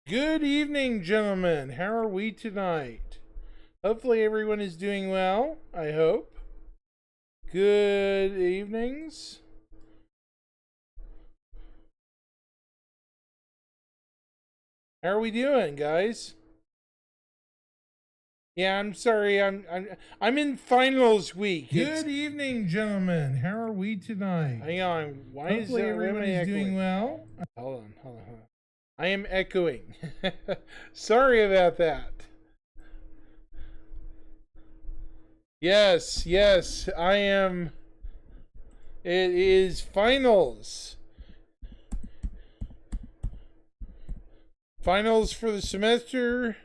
Good evening, gentlemen. How are we tonight? Hopefully, everyone is doing well. I hope. Good evenings. How are we doing, guys? Yeah, I'm sorry. I'm in finals week. Good evening, gentlemen. How are we tonight? Hang on. Why Hopefully is everyone is doing well. Hold on. I am echoing. Sorry about that. Yes, I am. It is finals. Finals for the semester.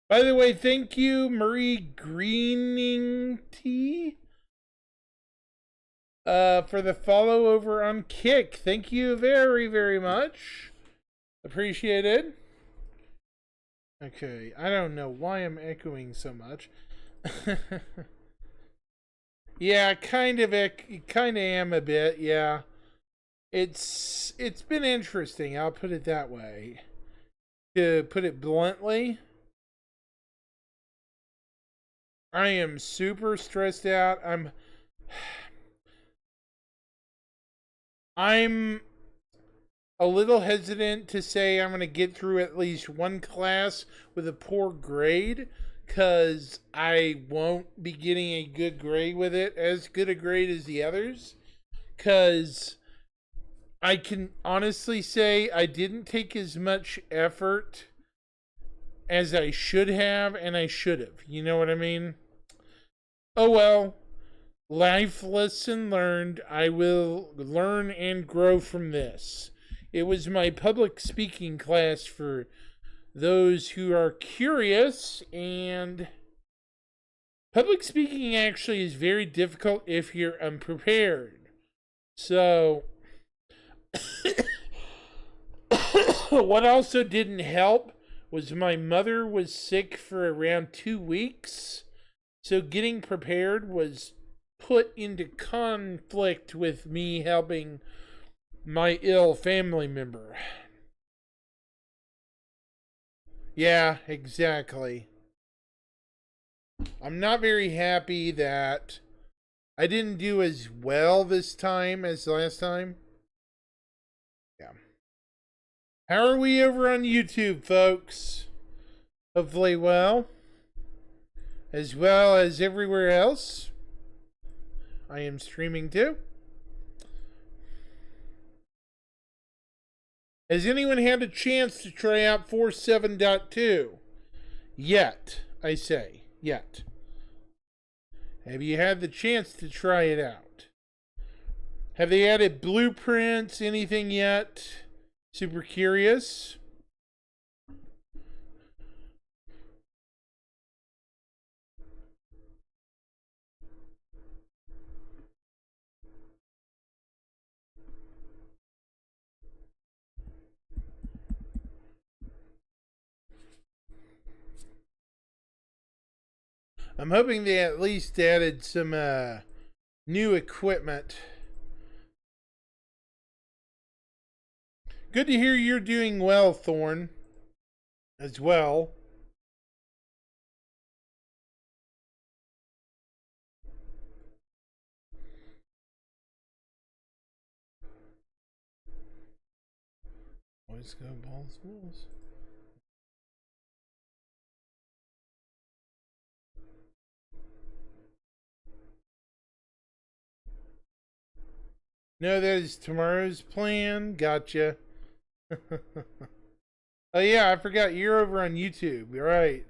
By the way, thank you, Marie Greening T, for the follow over on Kick. Thank you very, very much. Appreciated. Okay, I don't know why I'm echoing so much. Yeah, kind of am a bit. Yeah, it's been interesting. I'll put it that way. To put it bluntly, I am super stressed out. I'm a little hesitant to say I'm going to get through at least one class with a poor grade because I won't be getting a good grade with it, as good a grade as the others. Because I can honestly say I didn't take as much effort as I should have, and I should have. You know what I mean? Oh well. Life lesson learned. I will learn and grow from this. It was my public speaking class for those who are curious, and public speaking actually is very difficult if you're unprepared. So, what also didn't help was my mother was sick for around 2 weeks. So, getting prepared was put into conflict with me helping my ill family member. Yeah, exactly. I'm not very happy that I didn't do as well this time as last time. Yeah. How are we over on YouTube, folks? Hopefully, well. As well as everywhere else. I am streaming too. Has anyone had a chance to try out 4.7.2? Yet, I say. Yet. Have you had the chance to try it out? Have they added blueprints, anything yet? Super curious. I'm hoping they at least added some new equipment. Good to hear you're doing well, Thorn, as well. Always go balls, balls. No, that is tomorrow's plan. Gotcha. Oh yeah, I forgot you're over on YouTube. You're right.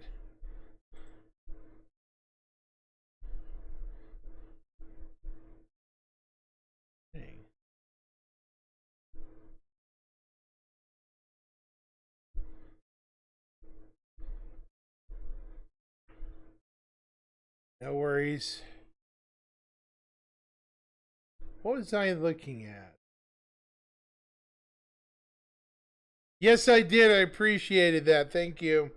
Dang. No worries. What was I looking at? Yes, I did. I appreciated that. Thank you.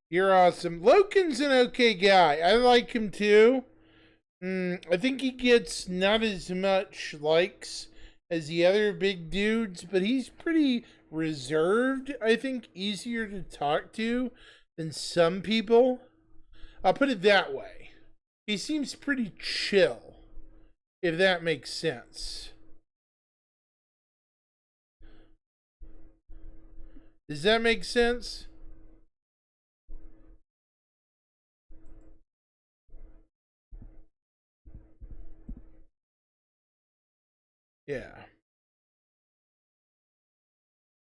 You're awesome. Loken's an okay guy. I like him too. I think he gets not as much likes as the other big dudes, but he's pretty reserved. I think easier to talk to than some people. I'll put it that way. He seems pretty chill, if that makes sense. Does that make sense? Yeah.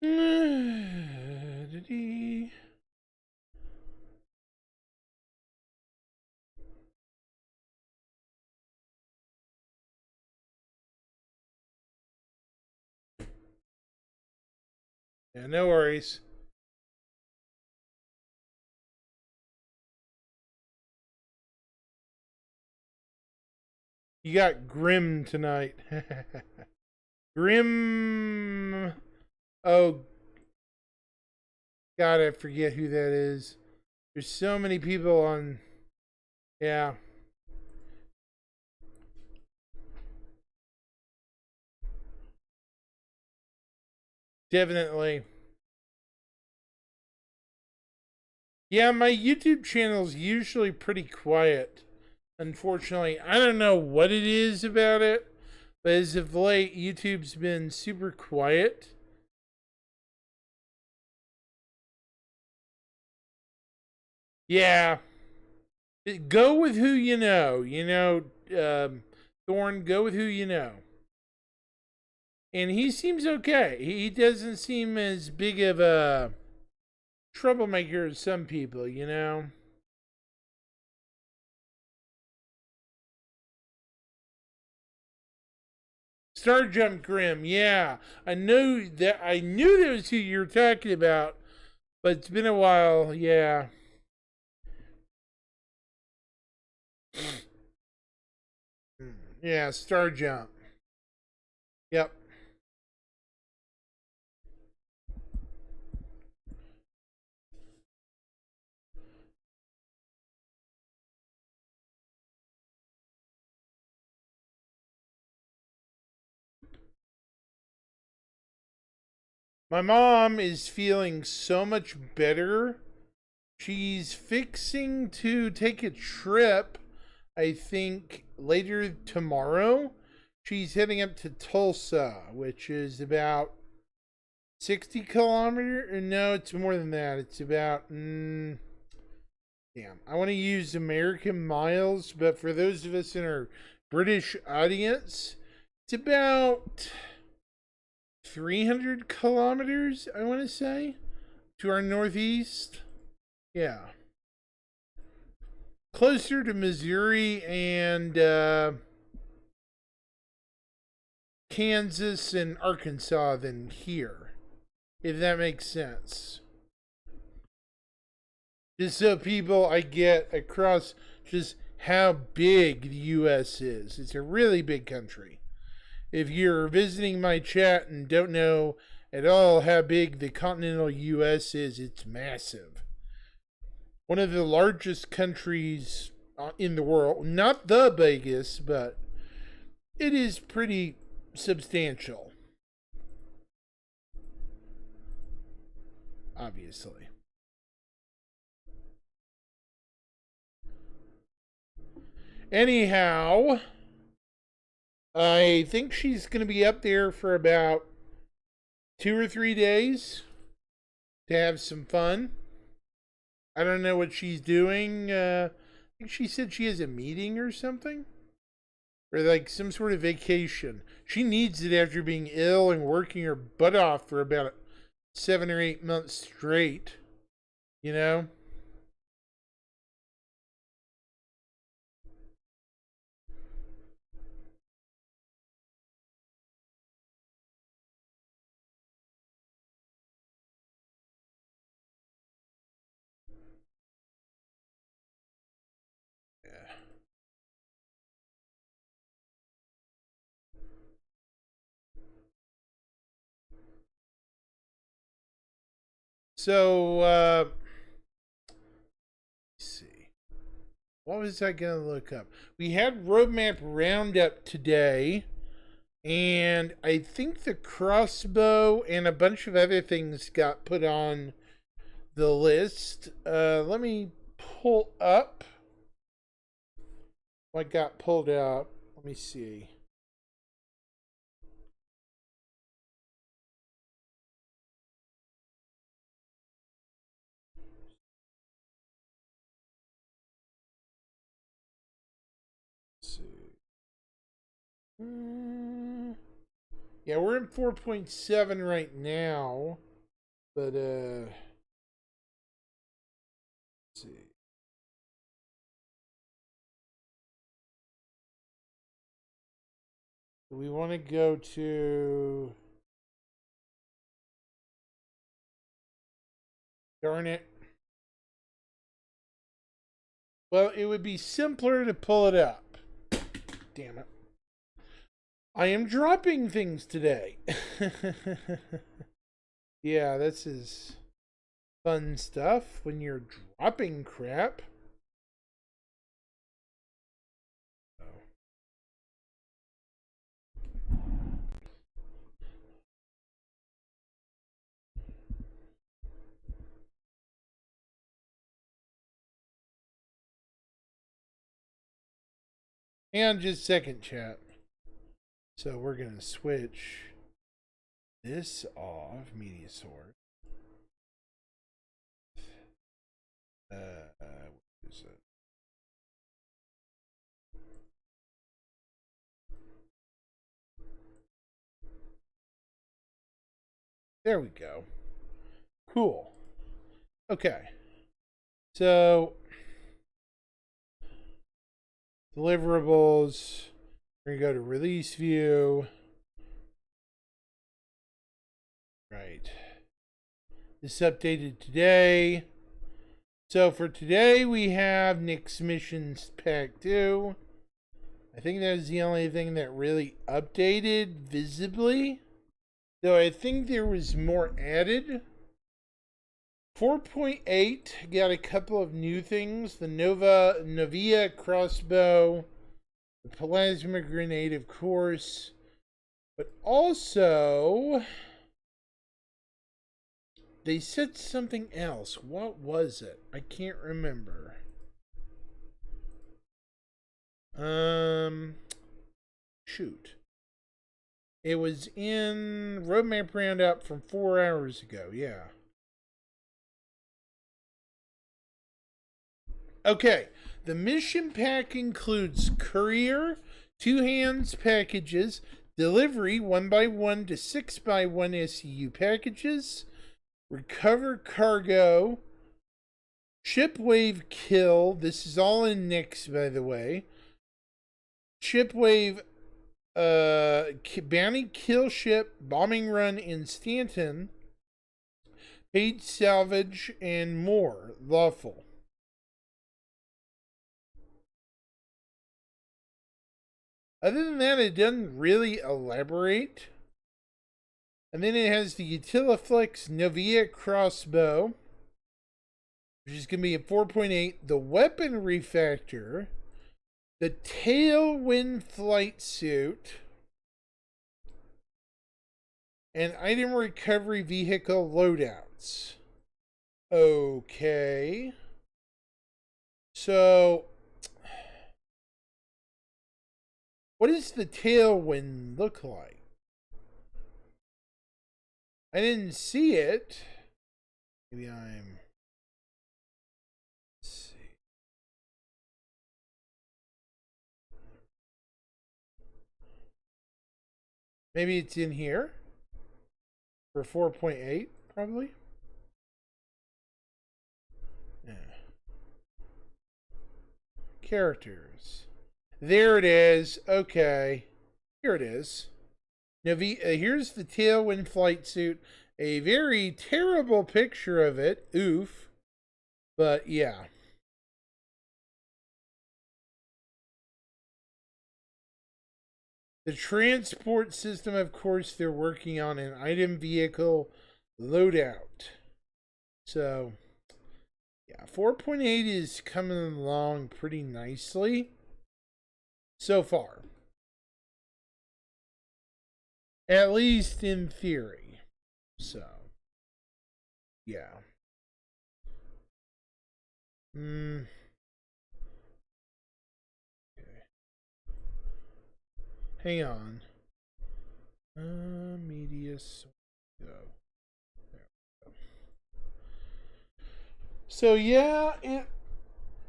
Did he? Yeah, no worries. You got Grim tonight. Grim. Oh, God, I forget who that is. There's so many people on. Yeah, definitely. Yeah, my YouTube channel's usually pretty quiet. Unfortunately, I don't know what it is about it, but as of late, YouTube's been super quiet. Yeah, go with who you know. Thorn, go with who you know. And he seems okay. He doesn't seem as big of a troublemaker as some people, you know? Star Jump Grim, yeah. I knew that was who you were talking about, but it's been a while, yeah. Yeah, Star Jump. Yep. My mom is feeling so much better. She's fixing to take a trip, I think, later tomorrow. She's heading up to Tulsa, which is about 60 kilometer. No, it's more than that. It's about. Damn. I want to use American miles, but for those of us in our British audience, it's about 300 kilometers, I want to say, to our northeast. Yeah. Closer to Missouri and Kansas and Arkansas than here, if that makes sense. Just so people I get across just how big the U.S. is. It's a really big country. If you're visiting my chat and don't know at all how big the continental U.S. is, it's massive. One of the largest countries in the world. Not the biggest, but it is pretty substantial, obviously. Anyhow, I think she's going to be up there for about 2 or 3 days to have some fun. I don't know what she's doing. I think she said she has a meeting or something, or like some sort of vacation. She needs it after being ill and working her butt off for about 7 or 8 months straight. You know? Yeah. So, let's see. What was I going to look up? We had Roadmap Roundup today, and I think the crossbow and a bunch of other things got put on the list. Let me pull up what got pulled out. Let me see. Yeah, we're in 4.7 right now, but let's see. We want to go to, darn it. Well, it would be simpler to pull it up. Damn it. I am dropping things today. Yeah, this is fun stuff when you're dropping crap. And just second, chat. So we're going to switch this off, media source. What is it? There we go. Cool. Okay. So, deliverables. We're going to go to release view. Right. This updated today. So for today, we have Nyx Missions Pack 2. I think that is the only thing that really updated visibly. Though I think there was more added. 4.8 got a couple of new things. The Novia crossbow. The plasma grenade, of course. But also, they said something else. What was it? I can't remember. Shoot. It was in Roadmap Roundup from 4 hours ago. Yeah. Okay. The mission pack includes courier, 2 hands packages, delivery 1x1 to 6x1 SCU packages, recover cargo, shipwave kill. This is all in Nyx, by the way. Shipwave bounty kill ship, bombing run in Stanton, paid salvage, and more lawful. Other than that, it doesn't really elaborate. And then it has the Utiliflex Novia crossbow, which is going to be a 4.8. The weapon refactor, the Tailwind flight suit, and item recovery vehicle loadouts. Okay. So, what does the Tailwind look like? I didn't see it. Maybe I'm... Let's see. Maybe it's in here. For 4.8, probably. Yeah. Characters. There it is. Okay. Here it is. Here's the Tailwind flight suit. A very terrible picture of it. Oof. But yeah. The transport system, of course, they're working on an item vehicle loadout. So, yeah, 4.8 is coming along pretty nicely so far. At least in theory. So, yeah. Hmm. Okay. Hang on. Media. Go. There we go. So yeah,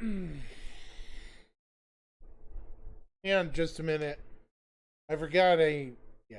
hang on just a minute. I forgot a yeah.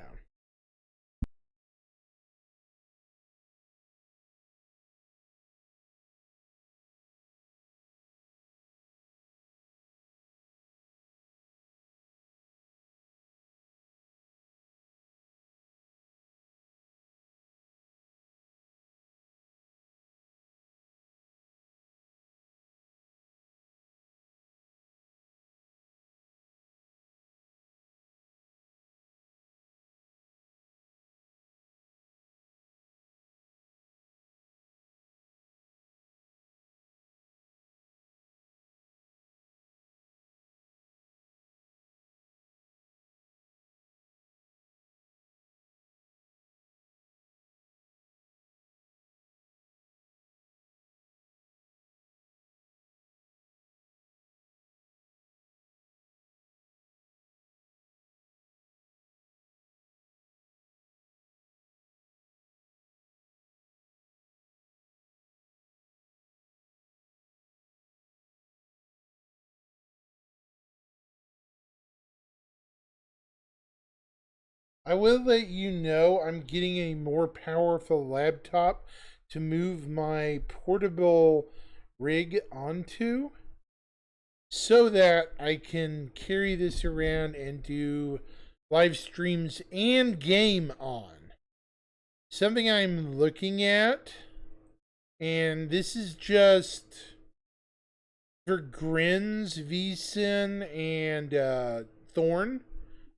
I will let you know I'm getting a more powerful laptop to move my portable rig onto so that I can carry this around and do live streams and game on. Something I'm looking at, and this is just for Grins, VSyn, and Thorn.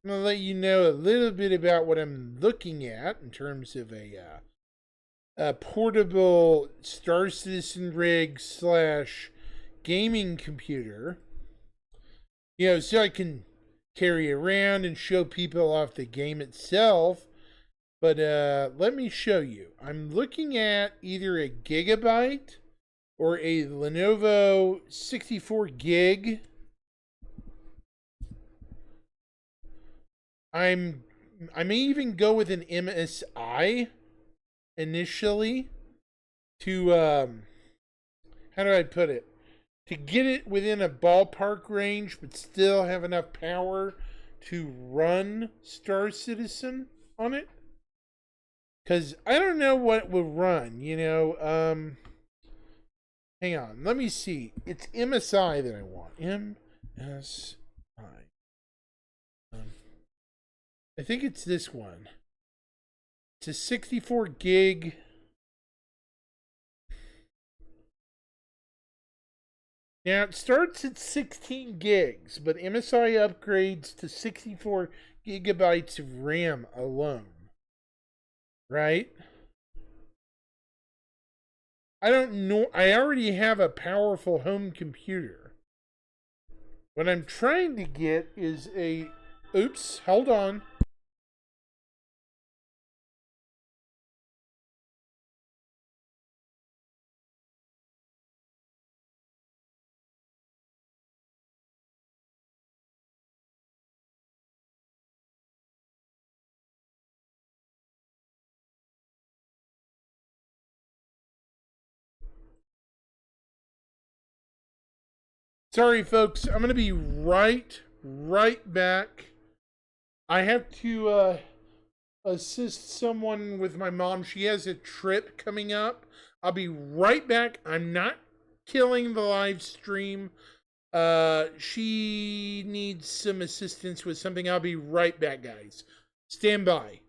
I'm going to let you know a little bit about what I'm looking at in terms of a portable Star Citizen rig slash gaming computer. You know, so I can carry around and show people off the game itself. But let me show you. I'm looking at either a Gigabyte or a Lenovo 64 gig. I may even go with an MSI initially to how do I put it? To get it within a ballpark range but still have enough power to run Star Citizen on it. Cause I don't know what will run, you know. Hang on, let me see. It's MSI that I want. MSI. I think it's this one. It's a 64 gig. Now it starts at 16 gigs, but MSI upgrades to 64 gigabytes of RAM alone. Right? I don't know. I already have a powerful home computer. What I'm trying to get is a. Oops, hold on. Sorry, folks. I'm going to be right back. I have to assist someone with my mom. She has a trip coming up. I'll be right back. I'm not killing the live stream. She needs some assistance with something. I'll be right back, guys. Stand by.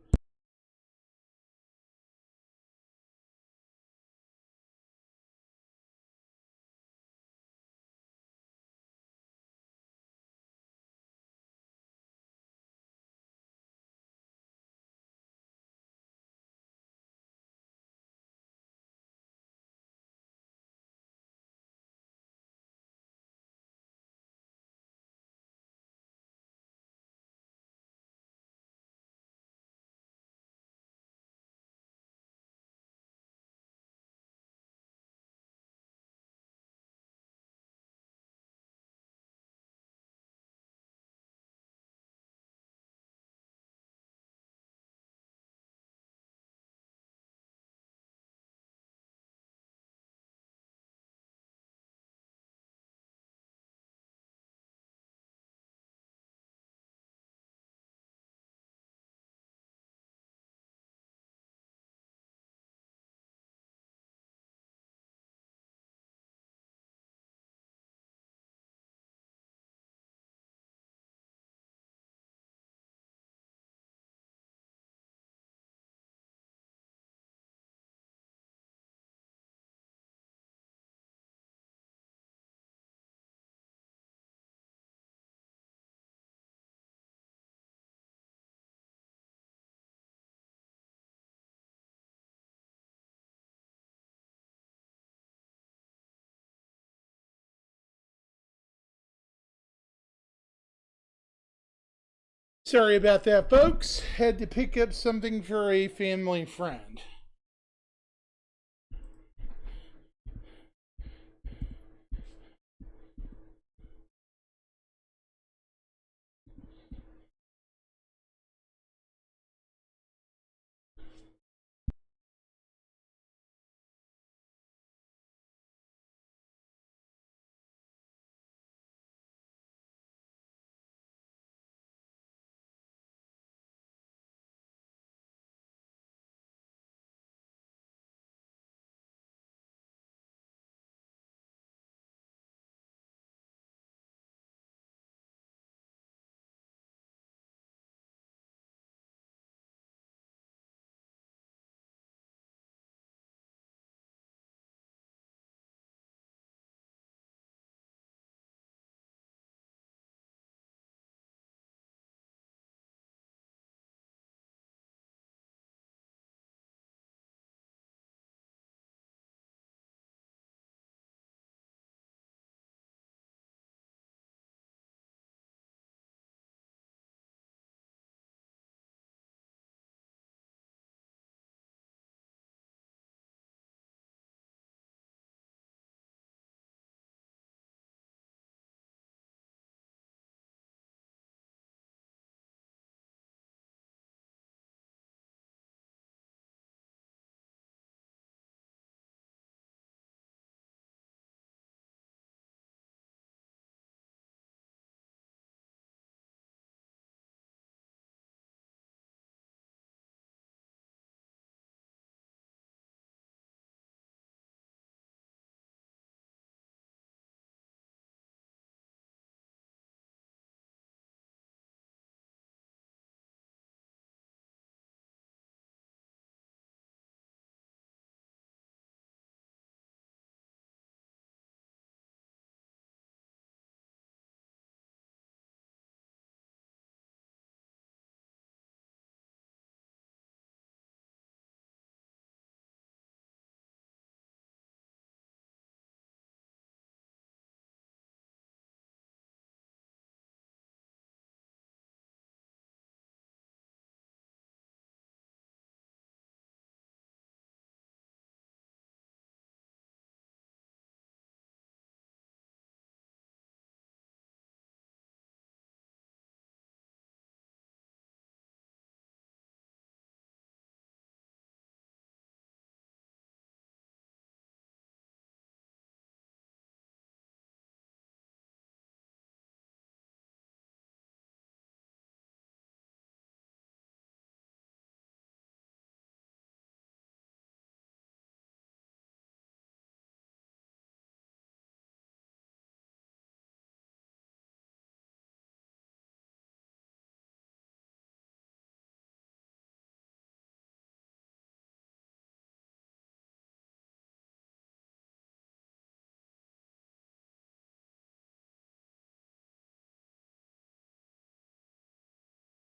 Sorry about that, folks. Had to pick up something for a family friend.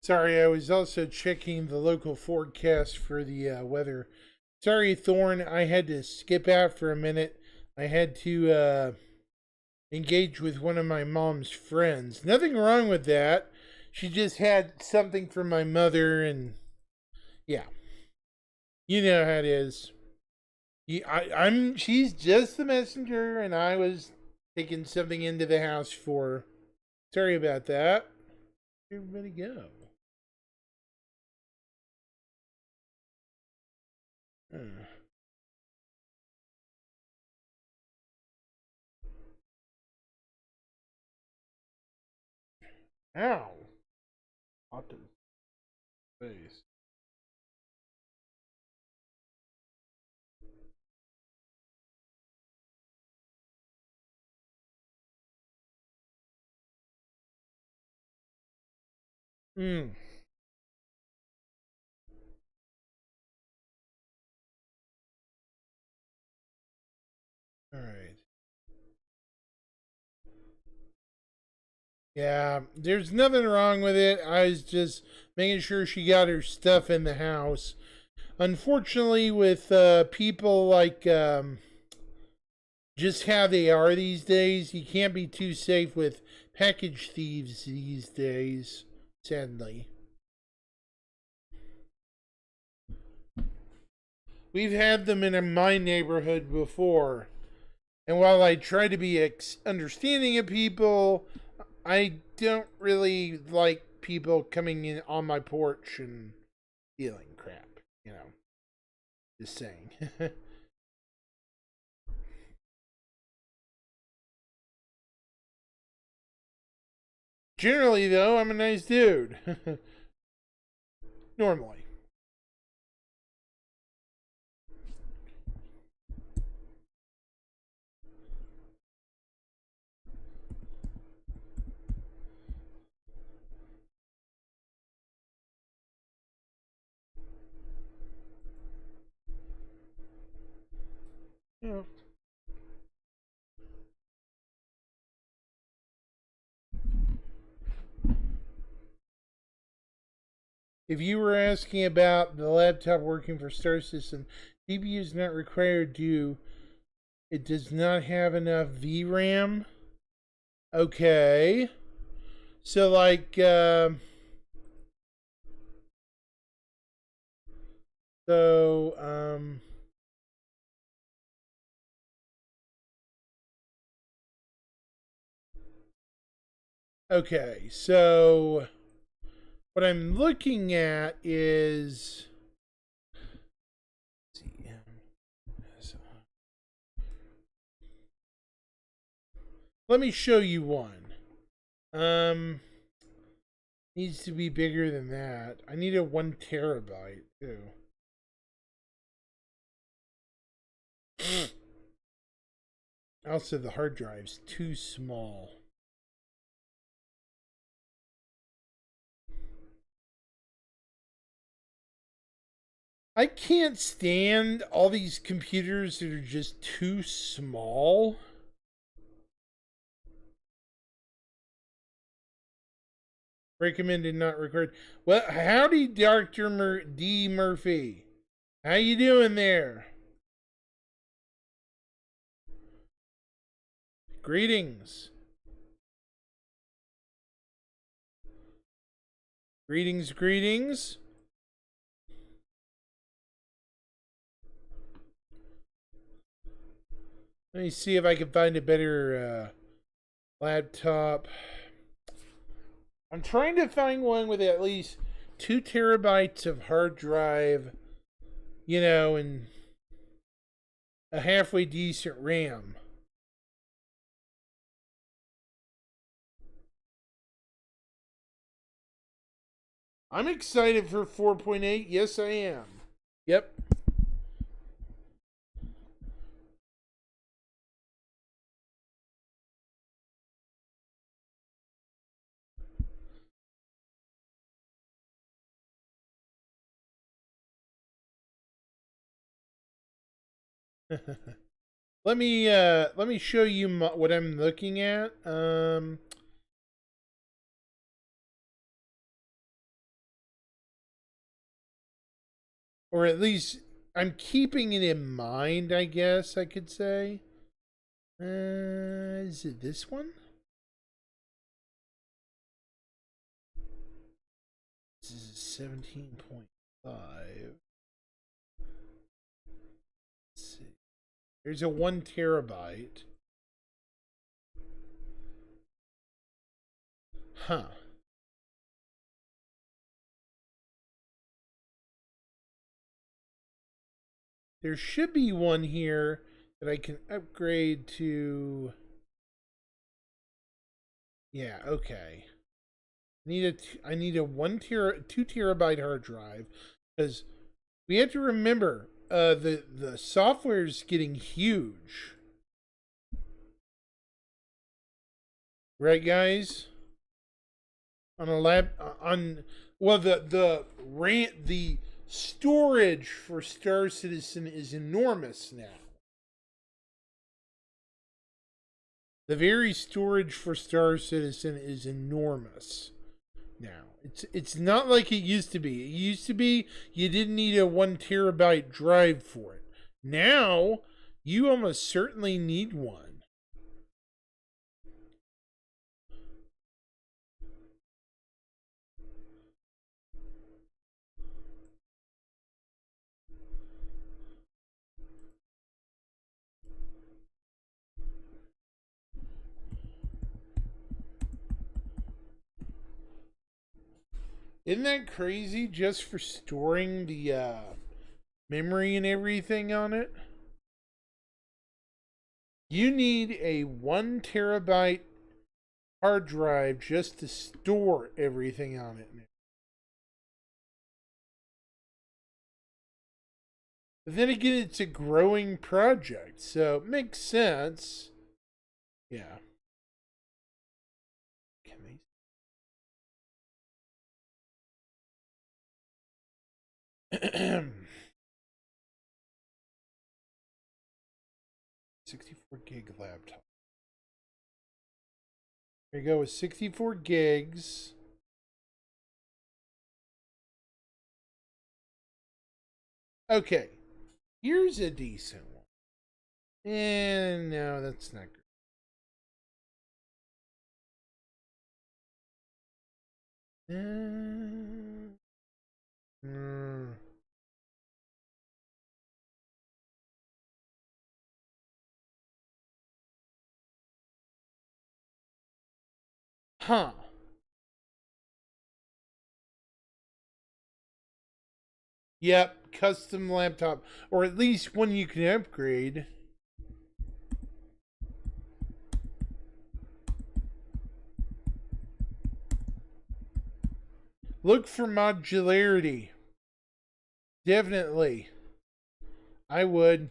Sorry, I was also checking the local forecast for the weather. Sorry, Thorn, I had to skip out for a minute. I had to engage with one of my mom's friends. Nothing wrong with that. She just had something for my mother, and yeah, you know how it is. I'm. She's just the messenger, and I was taking something into the house for her. Sorry about that. Where'd everybody go? Hmm. Ow! Out of space. Hmm. All right. Yeah, there's nothing wrong with it. I was just making sure she got her stuff in the house. Unfortunately, with people like just how they are these days, you can't be too safe with package thieves these days. sadly. We've had them in my neighborhood before. And while I try to be understanding of people, I don't really like people coming in on my porch and stealing crap, you know. Just saying. Generally, though, I'm a nice dude. Normally. Yeah. If you were asking about the laptop working for Star System, CPU is not required to. It does not have enough VRAM. Okay. So, like, so, okay. So, what I'm looking at is. Let me show you one. Needs to be bigger than that. I need a 1 terabyte too. Also, the hard drive's too small. I can't stand all these computers that are just too small. Recommended, not record. Well, howdy, Dr. D. Murphy. How you doing there? Greetings. Greetings, greetings. Let me see if I can find a better laptop. I'm trying to find one with at least 2 terabytes of hard drive, you know, and a halfway decent RAM. I'm excited for 4.8. Yes, I am. Yep. let me show you what I'm looking at. Or at least I'm keeping it in mind, I guess I could say. Is it this one? This is 17.5. Let's see. There's a 1 terabyte. Huh. There should be one here that I can upgrade to. Yeah, okay. I need a 2 terabyte hard drive because we have to remember the software is getting huge. Right, guys? On a lab on well the storage for Star Citizen is enormous now. The very storage for Star Citizen is enormous now. It's not like it used to be. It used to be you didn't need a 1 terabyte drive for it. Now you almost certainly need one. Isn't that crazy just for storing the memory and everything on it? You need a 1 terabyte hard drive just to store everything on it. But then again, it's a growing project, so it makes sense. Yeah. Can they? 64 gig laptop. There you go with 64 gigs. Okay, here's a decent one. And no, that's not good. Huh. Yep, custom laptop. Or at least one you can upgrade. Look for modularity. Definitely. I would.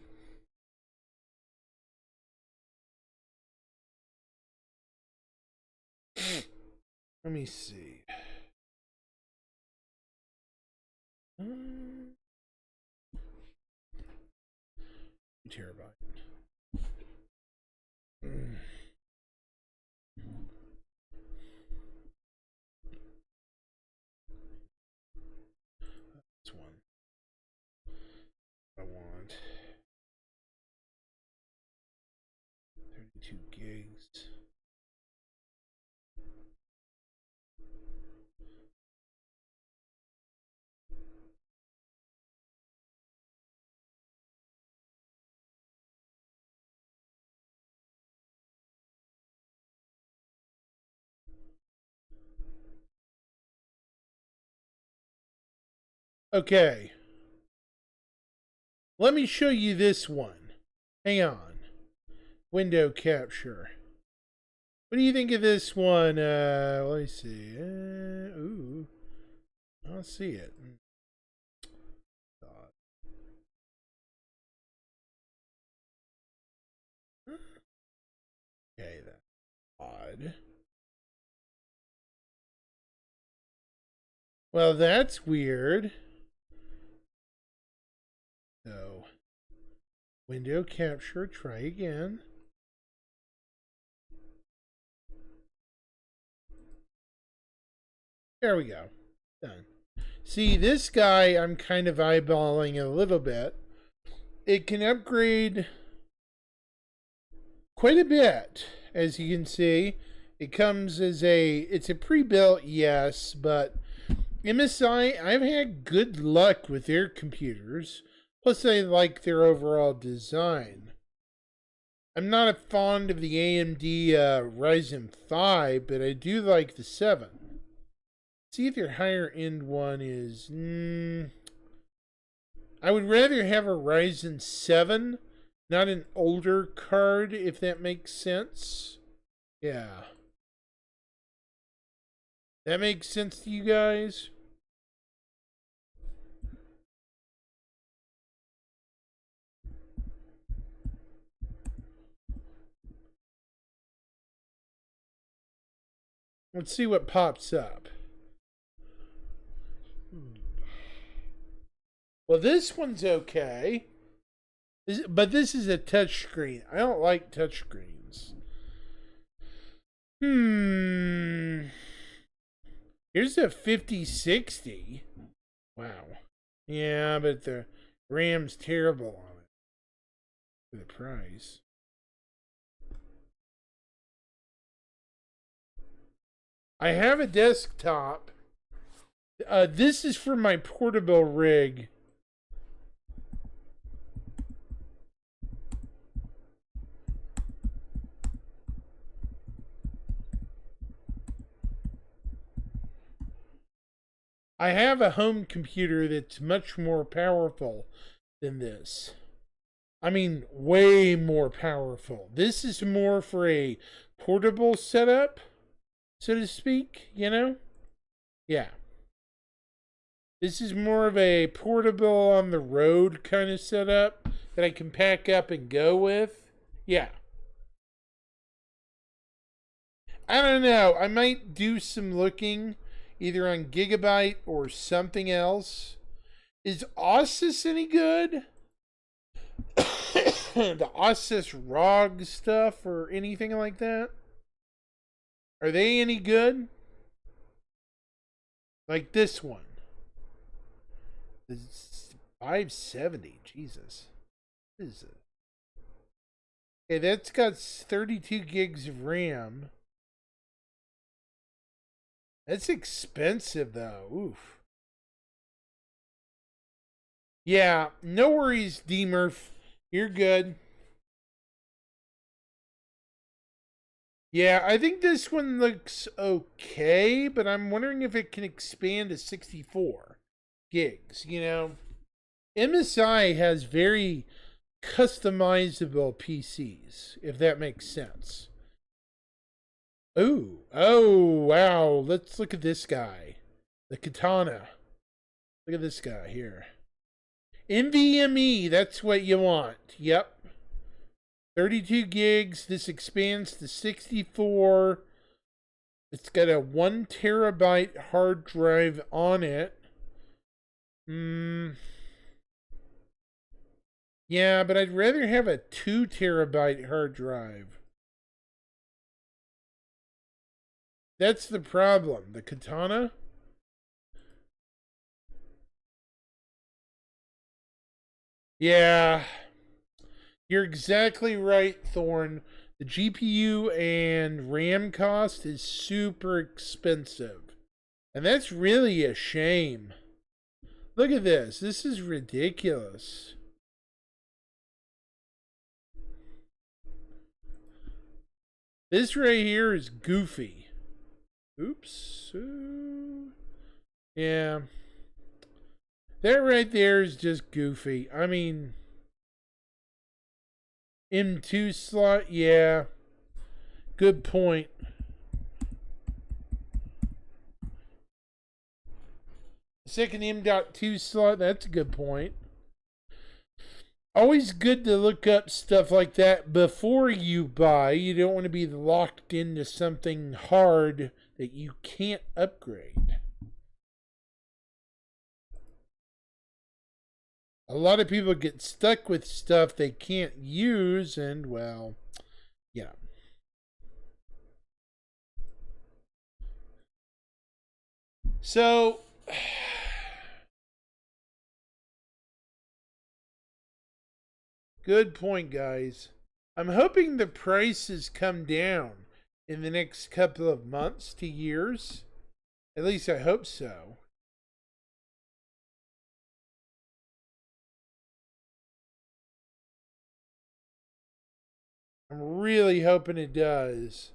Let me see. Terabyte. That's one I want. 32 gigs. Okay. Let me show you this one. Hang on. Window capture. What do you think of this one? Let me see. Ooh. I don't see it. Okay, that's odd. Well, that's weird. So, window capture, try again. There we go. Done. See, this guy I'm kind of eyeballing a little bit. It can upgrade quite a bit, as you can see. It comes as it's a pre-built, yes, but MSI, I've had good luck with their computers. Plus, I like their overall design. I'm not a fond of the AMD Ryzen 5, but I do like the 7. See if your higher end one is. I would rather have a Ryzen 7, not an older card, if that makes sense. Yeah. That makes sense to you guys? Let's see what pops up. Well, this one's okay. But this is a touchscreen. I don't like touchscreens. Here's a 5060. Wow. Yeah, but the RAM's terrible on it. For the price. I have a desktop. This is for my portable rig. I have a home computer that's much more powerful than this. I mean, way more powerful. This is more for a portable setup, so to speak, you know? Yeah. This is more of a portable on the road kind of setup that I can pack up and go with. Yeah. I don't know. I might do some looking either on Gigabyte or something else. Is Asus any good? The Asus ROG stuff or anything like that? Are they any good? Like this one. The 570. Jesus. What is it? Okay, that's got 32 gigs of RAM. That's expensive though. Oof. Yeah, no worries, D-Murph. You're good. Yeah, I think this one looks okay, but I'm wondering if it can expand to 64 gigs, you know? MSI has very customizable PCs, if that makes sense. Ooh, oh, wow. Let's look at this guy. The Katana. Look at this guy here. NVMe, that's what you want. Yep. 32 gigs. This expands to 64. It's got a 1 terabyte hard drive on it. Yeah, but I'd rather have a 2 terabyte hard drive. That's the problem. The Katana. Yeah. You're exactly right, Thorn. The GPU and RAM cost is super expensive. And that's really a shame. Look at this. This is ridiculous. This right here is goofy. Oops. Yeah. That right there is just goofy. I mean, M2 slot, yeah. Good point. Second M.2 slot, that's a good point. Always good to look up stuff like that before you buy. You don't want to be locked into something hard that you can't upgrade. A lot of people get stuck with stuff they can't use, and well, yeah. So, good point, guys. I'm hoping the prices come down in the next couple of months to years. At least I hope so. I'm really hoping it does.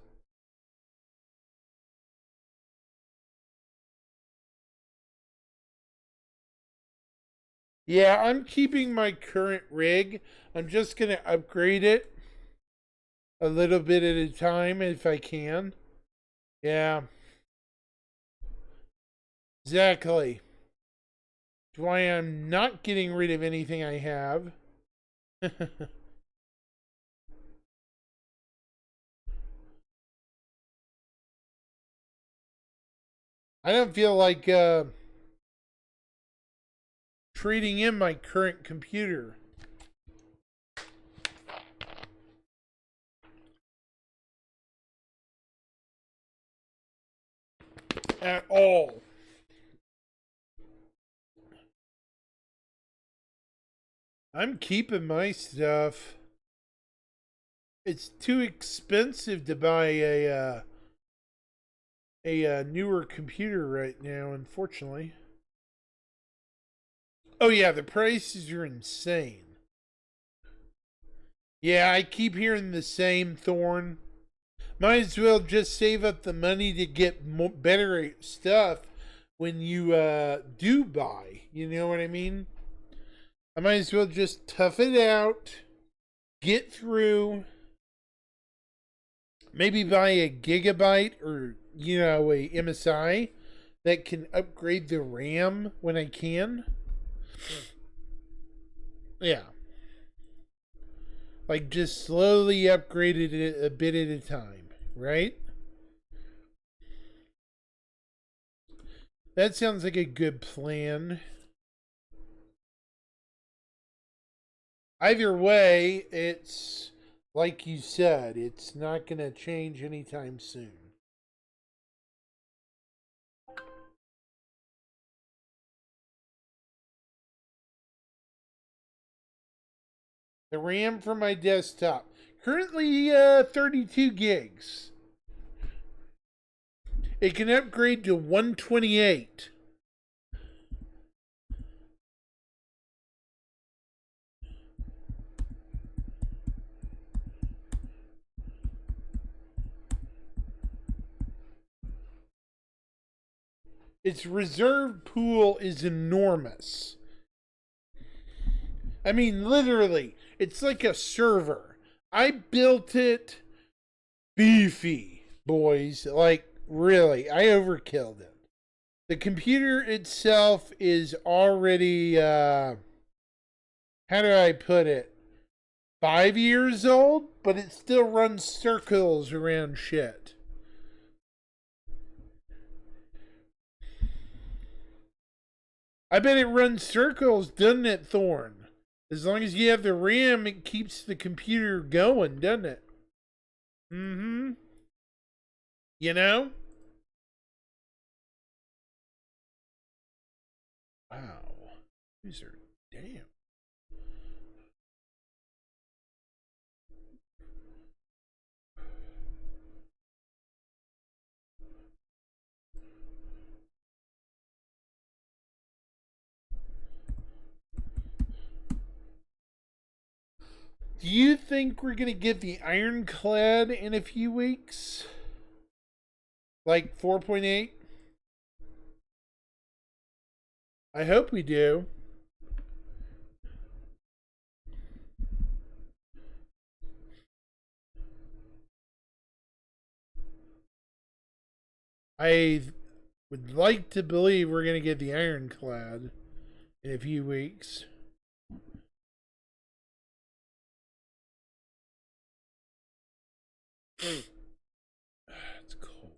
Yeah, I'm keeping my current rig. I'm just going to upgrade it a little bit at a time if I can. Yeah. Exactly. That's why I'm not getting rid of anything I have. I don't feel like trading in my current computer. At all. I'm keeping my stuff. It's too expensive to buy a newer computer right now, unfortunately. Oh yeah, the prices are insane. Yeah, I keep hearing the same, Thorn. Might as well just save up the money to get better stuff when you do buy. You know what I mean? I might as well just tough it out, get through, maybe buy a gigabyte or, a MSI that can upgrade the RAM when I can. Yeah. Like just slowly upgrade it a bit at a time, right? That sounds like a good plan. Either way, it's like you said, it's not going to change anytime soon. The RAM for my desktop, currently 32 gigs. It can upgrade to 128. Its reserve pool is enormous. I mean, literally, it's like a server. I built it beefy, boys. Like, really, I overkilled it. The computer itself is already, how do I put it? 5 years old, but it still runs circles around shit. I bet it runs circles, doesn't it, Thorn? As long as you have the RAM, it keeps the computer going, doesn't it? Mm-hmm. You know? Wow. These are damn. Do you think we're gonna get the Ironclad in a few weeks? Like 4.8? I hope we do. I would like to believe we're gonna get the Ironclad in a few weeks. It's cold.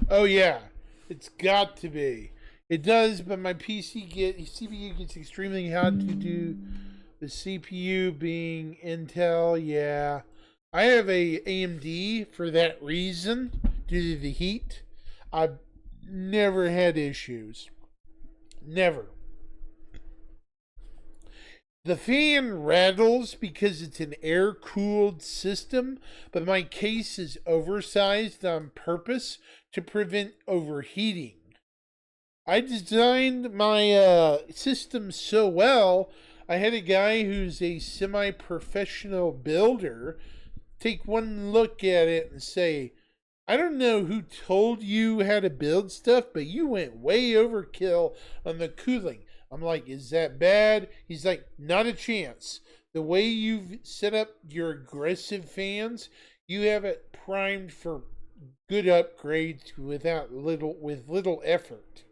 Oh yeah, it's got to be. It does, but my CPU gets extremely hot to do the CPU being Intel. Yeah, I have a AMD for that reason due to the heat. I've never had issues. Never. The fan rattles because it's an air cooled system, but my case is oversized on purpose to prevent overheating. I designed my system so well, I had a guy who's a semi professional builder take one look at it and say, I don't know who told you how to build stuff, but you went way overkill on the cooling. I'm like, is that bad? He's like, not a chance. The way you've set up your aggressive fans, you have it primed for good upgrades with little effort.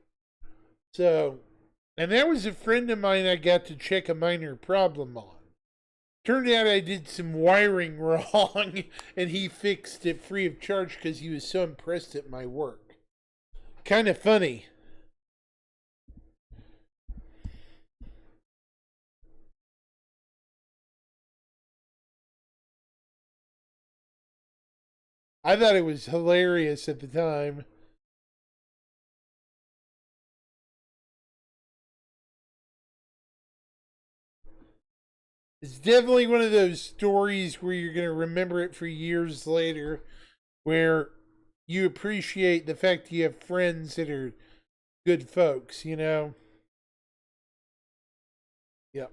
So, and that was a friend of mine I got to check a minor problem on. Turned out I did some wiring wrong, and he fixed it free of charge because he was so impressed at my work. Kind of funny. I thought it was hilarious at the time. It's definitely one of those stories where you're going to remember it for years later, where you appreciate the fact you have friends that are good folks, you know? Yep.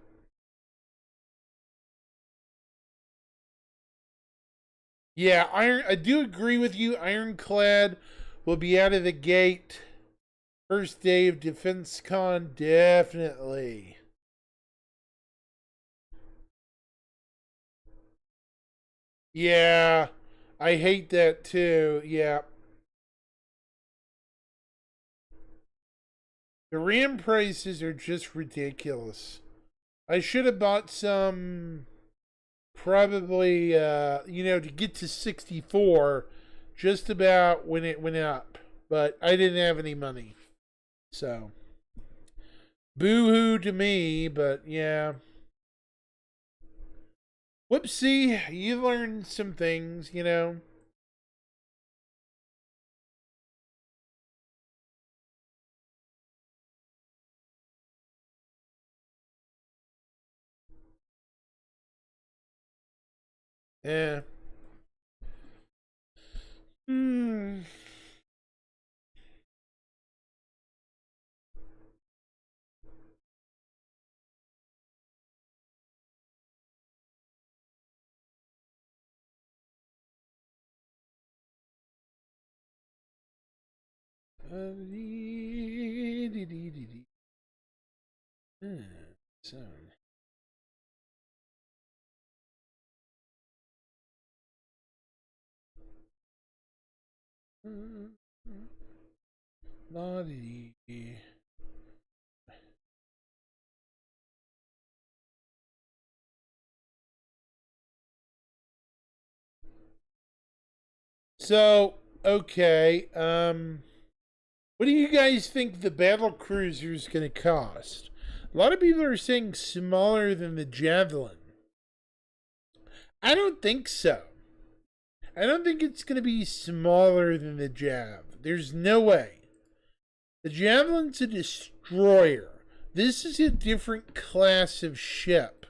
Yeah, I do agree with you. Ironclad will be out of the gate. First day of Defense Con, definitely. Yeah, I hate that too. Yeah. The RAM prices are just ridiculous. I should have bought some probably, to get to 64 just about when it went up. But I didn't have any money. So, boo hoo to me, but yeah. Whoopsie, you learned some things, you know. Yeah. Hmm. So. La-dee. So, okay. What do you guys think the battle cruiser is going to cost? A lot of people are saying smaller than the Javelin. I don't think so. I don't think it's going to be smaller than the Jav. There's no way. The Javelin's a destroyer. This is a different class of ship.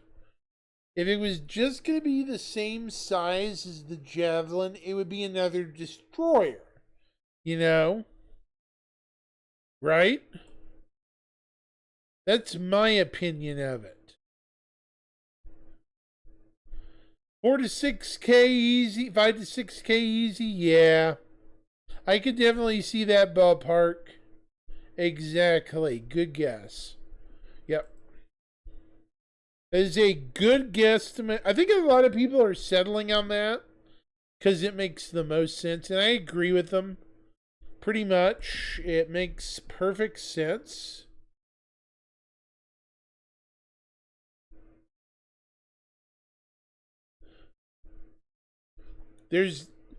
If it was just going to be the same size as the Javelin, it would be another destroyer. You know? Right? That's my opinion of it. 4 to 6K easy, 5 to 6K easy, yeah. I could definitely see that ballpark. Exactly. Good guess. Yep. That is a good guesstimate. I think a lot of people are settling on that because it makes the most sense. And I agree with them. Pretty much. It makes perfect sense.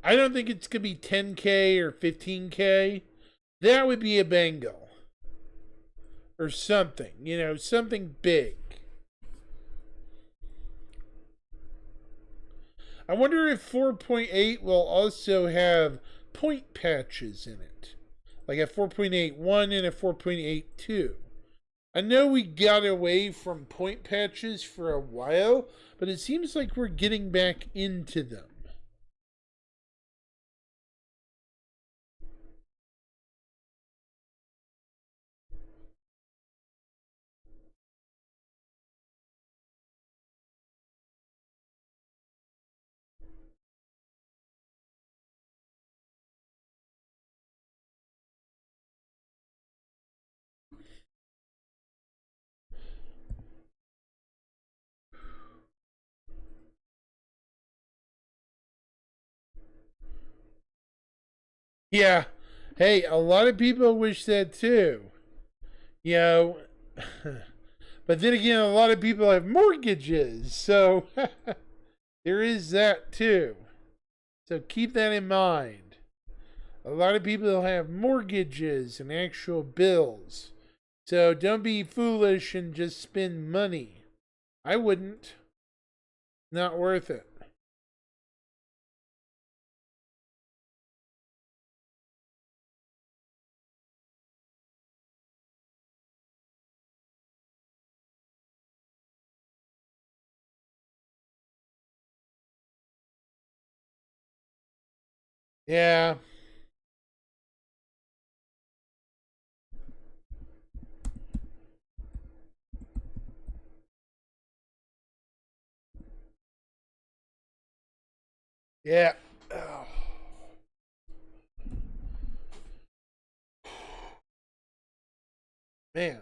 I don't think it's going to be 10K or 15K. That would be a Bengal or something, something big. I wonder if 4.8 will also have point patches in it, like a 4.81 and a 4.82. I know we got away from point patches for a while, but it seems like we're getting back into them. Yeah. Hey, a lot of people wish that too. You know, but then again, a lot of people have mortgages. So there is that too. So keep that in mind. A lot of people have mortgages and actual bills. So don't be foolish and just spend money. I wouldn't. Not worth it. Yeah. Yeah. Oh. Man.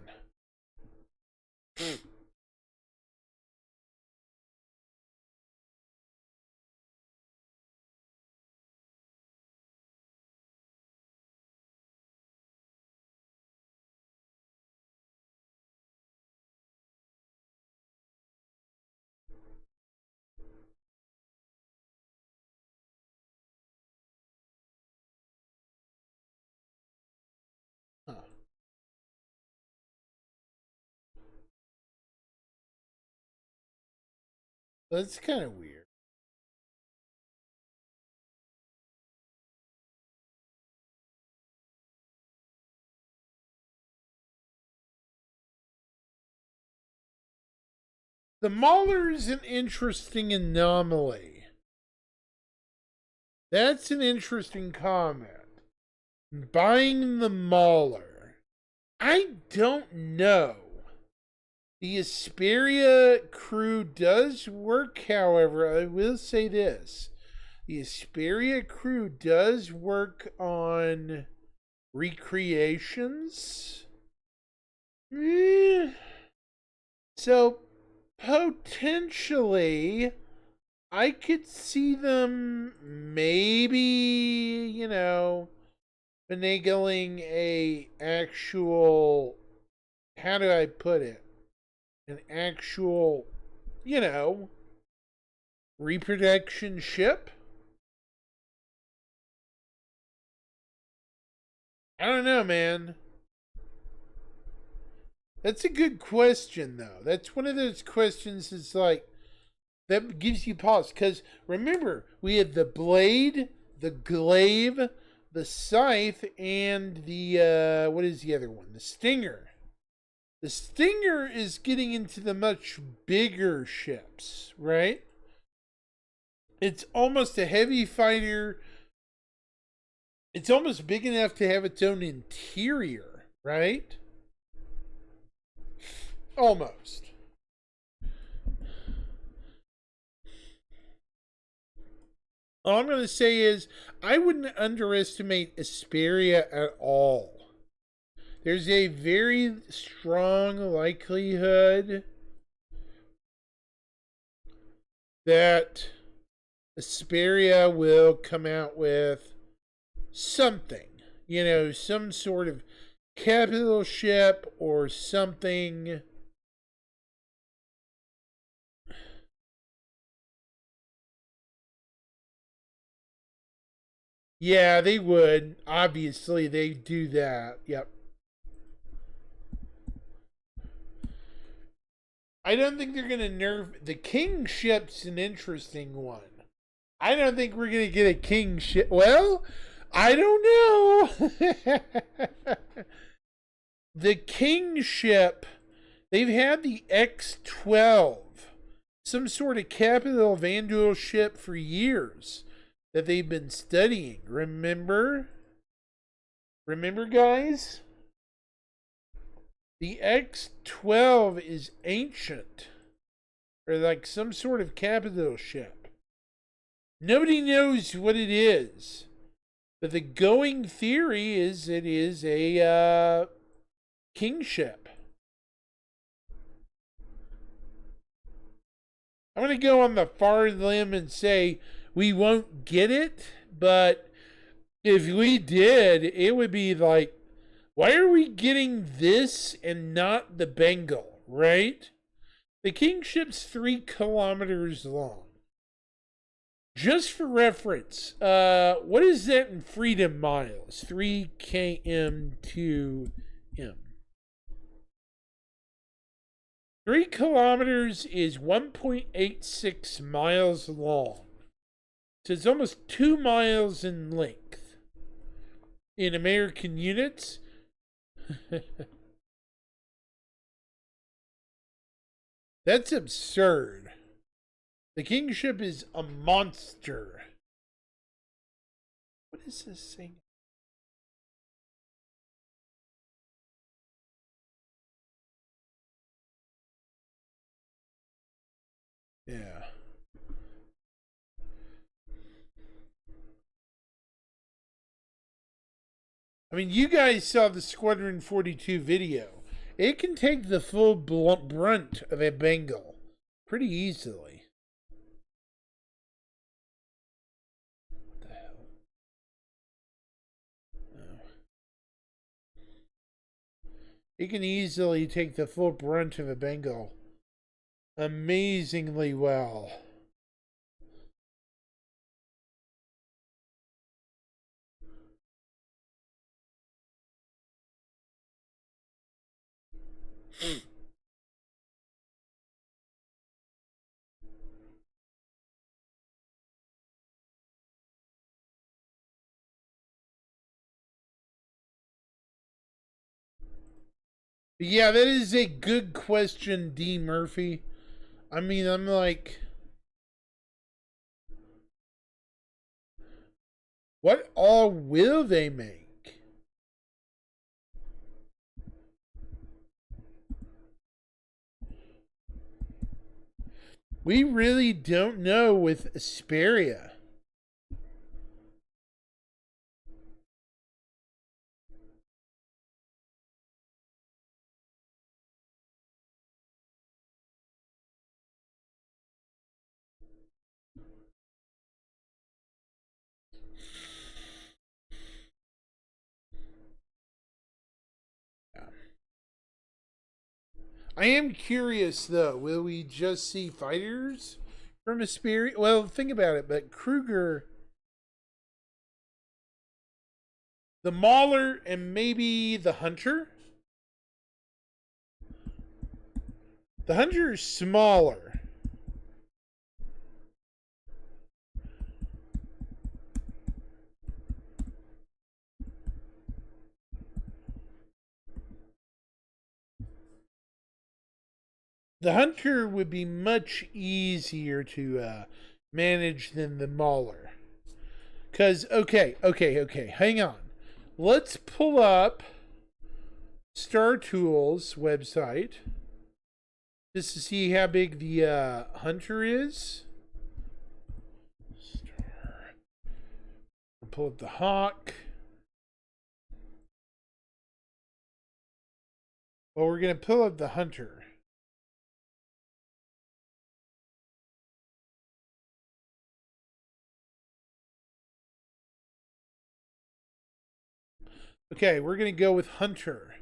Huh. That's kind of weird. The Mauler is an interesting anomaly. That's an interesting comment. Buying the Mauler. I don't know. The Asperia crew does work, however. I will say this. The Asperia crew does work on recreations. So, potentially, I could see them maybe, finagling a actual, how do I put it? An actual, you know, reproduction ship? I don't know, man. That's a good question, though. That's one of those questions that's like, that gives you pause. Because remember, we had the blade, the glaive, the scythe, and the, what is the other one? The stinger. The stinger is getting into the much bigger ships, right? It's almost a heavy fighter. It's almost big enough to have its own interior, right? Almost. All I'm going to say is I wouldn't underestimate Asperia at all. There's a very strong likelihood that Asperia will come out with something, some sort of capital ship or something. Yeah, they would. Obviously, they do that. Yep. I don't think they're going to nerf. The King ship's an interesting one. I don't think we're going to get a King ship. Well, I don't know. The King ship, they've had the X-12, some sort of capital Vanduul ship for years that they've been studying. Remember? Remember, guys? The X-12 is ancient, or like some sort of capital ship. Nobody knows what it is, but the going theory is it is a kingship. I'm going to go on the far limb and say we won't get it, but if we did, it would be like, why are we getting this and not the Bengal, right? The kingship's 3 kilometers long. Just for reference, what is that in freedom miles? 3 km to m. 3 kilometers is 1.86 miles long. So it's almost 2 miles in length. In American units, that's absurd. The kingship is a monster. What is this thing? Yeah. I mean, you guys saw the Squadron 42 video. It can take the full brunt of a Bengal pretty easily. What the hell? Oh. It can easily take the full brunt of a Bengal amazingly well. Yeah, that is a good question, D. Murphy. I mean, I'm like, what all will they make? We really don't know with Asperia. I am curious though. Will we just see fighters from Asperia? Well, think about it. But Kruger, the Mauler, and maybe the Hunter. The Hunter is smaller. The Hunter would be much easier to manage than the Mauler. Because, okay, hang on. Let's pull up Star Tools website just to see how big the Hunter is. We'll pull up the Hawk. Well, we're going to pull up the Hunter. Okay, we're going to go with Hunter.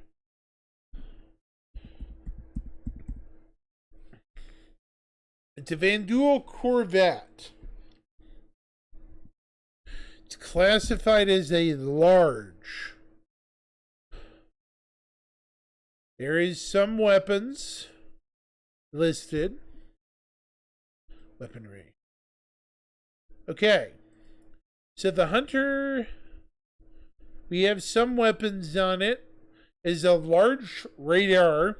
It's a Vanduul Corvette. It's classified as a large. There is some weapons listed. Weaponry. Okay. So the Hunter, we have some weapons on it. Is a large radar.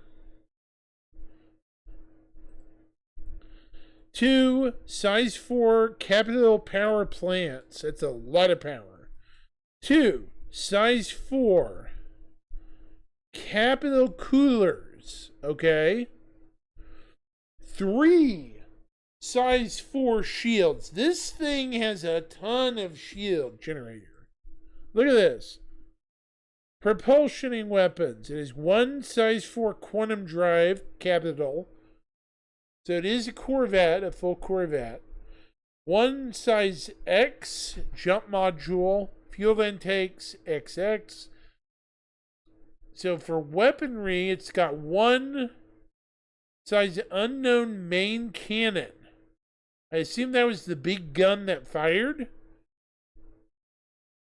2 size 4 capital power plants. That's a lot of power. 2 size 4 capital coolers. Okay. 3 size 4 shields. This thing has a ton of shield generator. Look at this. Propulsioning weapons. It is 1 size 4 quantum drive capital. So it is a Corvette, a full Corvette. 1 size X jump module, fuel intakes XX. So for weaponry, it's got 1 size unknown main cannon. I assume that was the big gun that fired.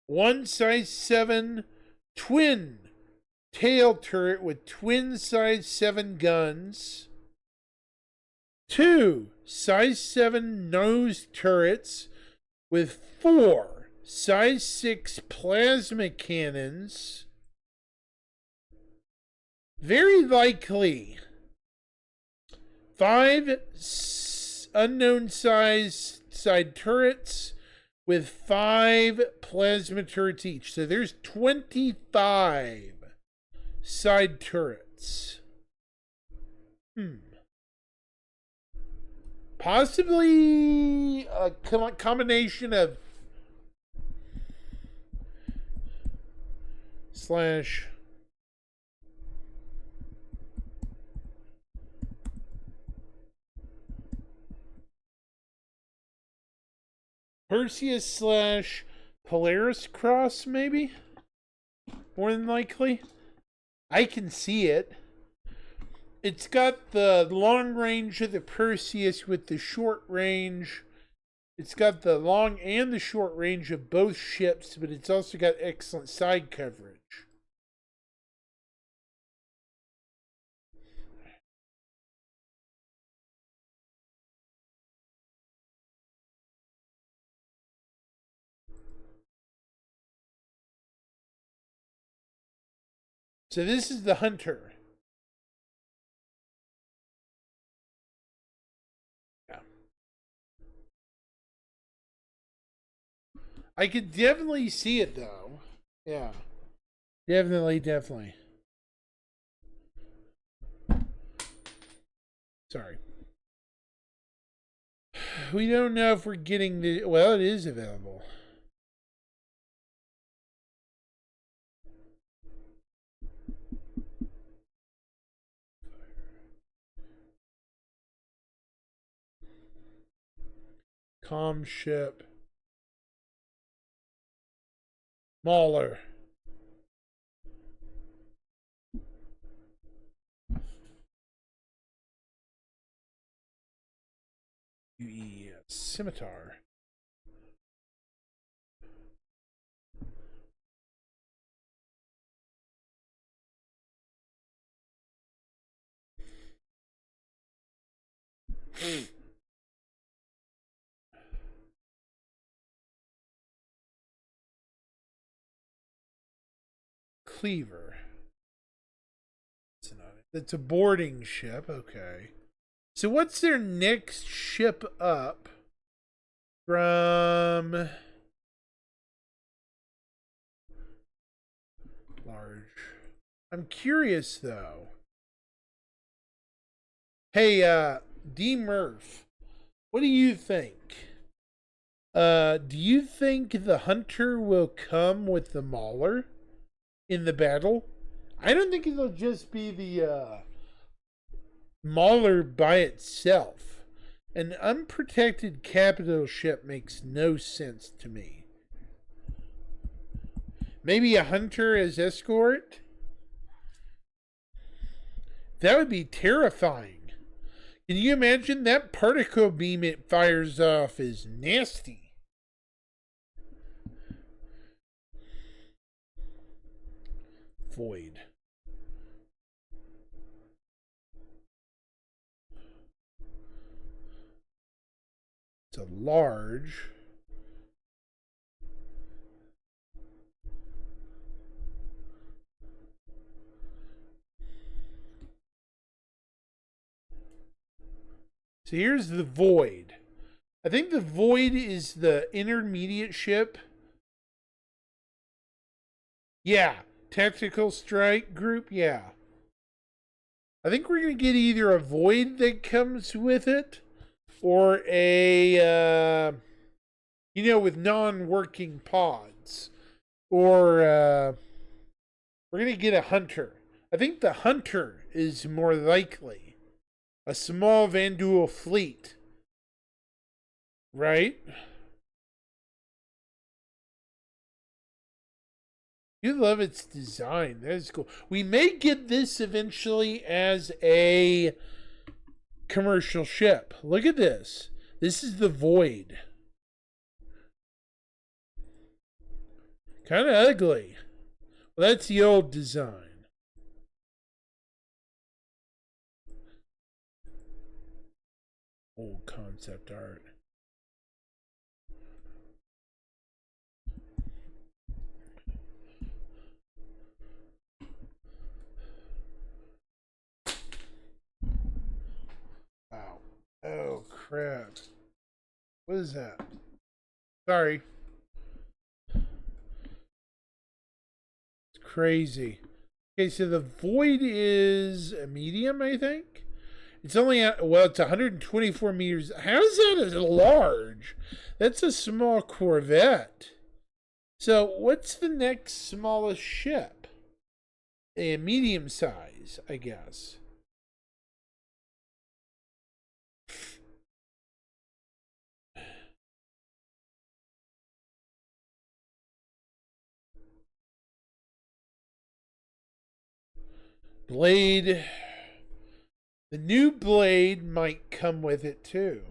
1 size 7 twin tail turret with twin size 7 guns. 2 size 7 nose turrets with 4 size 6 plasma cannons. Very likely 5 unknown size side turrets with 5 plasma turrets each. So there's 25 side turrets. Possibly a combination of slash Perseus slash Polaris Cross, maybe? More than likely. I can see it. It's got the long range of the Perseus with the short range. It's got the long and the short range of both ships, but it's also got excellent side coverage. So this is the Hunter. Yeah. I could definitely see it though. Yeah. Definitely. Sorry. We don't know if we're getting the... Well, it is available. Com ship. Mauler. Scimitar. Cleaver. It's a boarding ship. Okay. So what's their next ship up from large? I'm curious though. Hey, D Murph, what do you think? Do you think the Hunter will come with the Mauler in the battle? I don't think it'll just be the Mauler by itself. An unprotected capital ship makes no sense to me. Maybe a Hunter as escort? That would be terrifying. Can you imagine that particle beam it fires off is nasty? Void. It's a large. So here's the Void. I think the Void is the intermediate ship. Yeah. Tactical strike group. Yeah. I think we're going to get either a Void that comes with it or a, with non-working pods. Or we're going to get a Hunter. I think the Hunter is more likely. A small Vanduul fleet. Right? You love its design. That is cool. We may get this eventually as a commercial ship. Look at this. This is the Void. Kind of ugly. Well, that's the old design. Old concept art. Wow. Oh, crap. What is that? Sorry. Crazy. Okay, so the Void is a medium, I think. It's only well, it's 124 meters. How is that as large? That's a small Corvette. So what's the next smallest ship? A medium size, I guess. Blade. The new Blade might come with it too.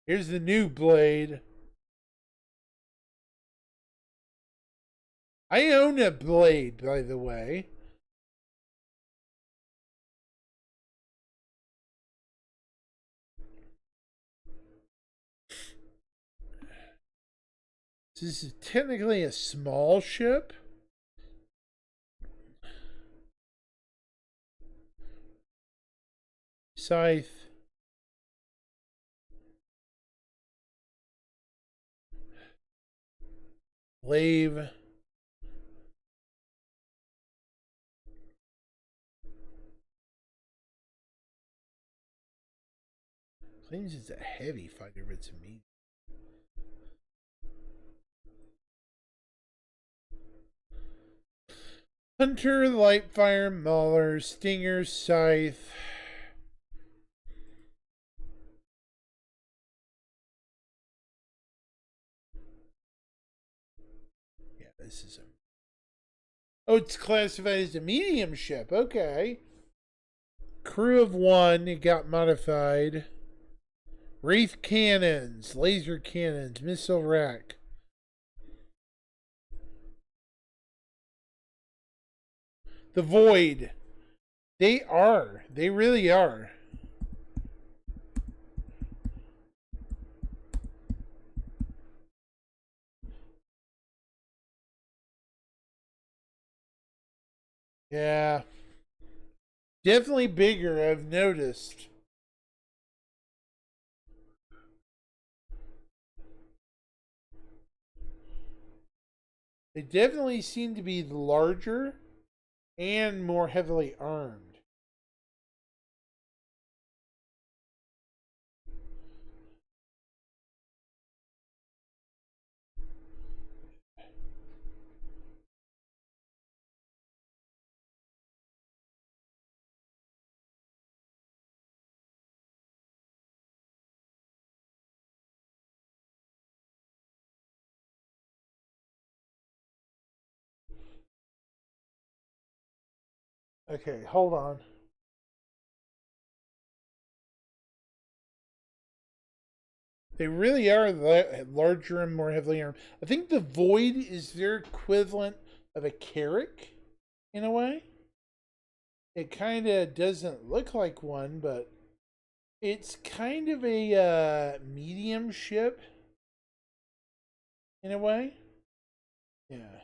Here's the new Blade. I own a Blade, by the way. This is technically a small ship. Scythe. Lave. Claims it's a heavy fighter, but it's a medium. Hunter, Lightfire, Mauler, Stinger, Scythe. Yeah, this is a... Oh, it's classified as a medium ship. Okay. Crew of 1, it got modified. Wraith cannons, laser cannons, missile rack. The Void. They are. They really are. Yeah. Definitely bigger, I've noticed. They definitely seem to be larger and more heavily armed. Okay, hold on. They really are larger and more heavily armed. I think the Void is their equivalent of a Carrack, in a way. It kind of doesn't look like one, but it's kind of a medium ship, in a way. Yeah.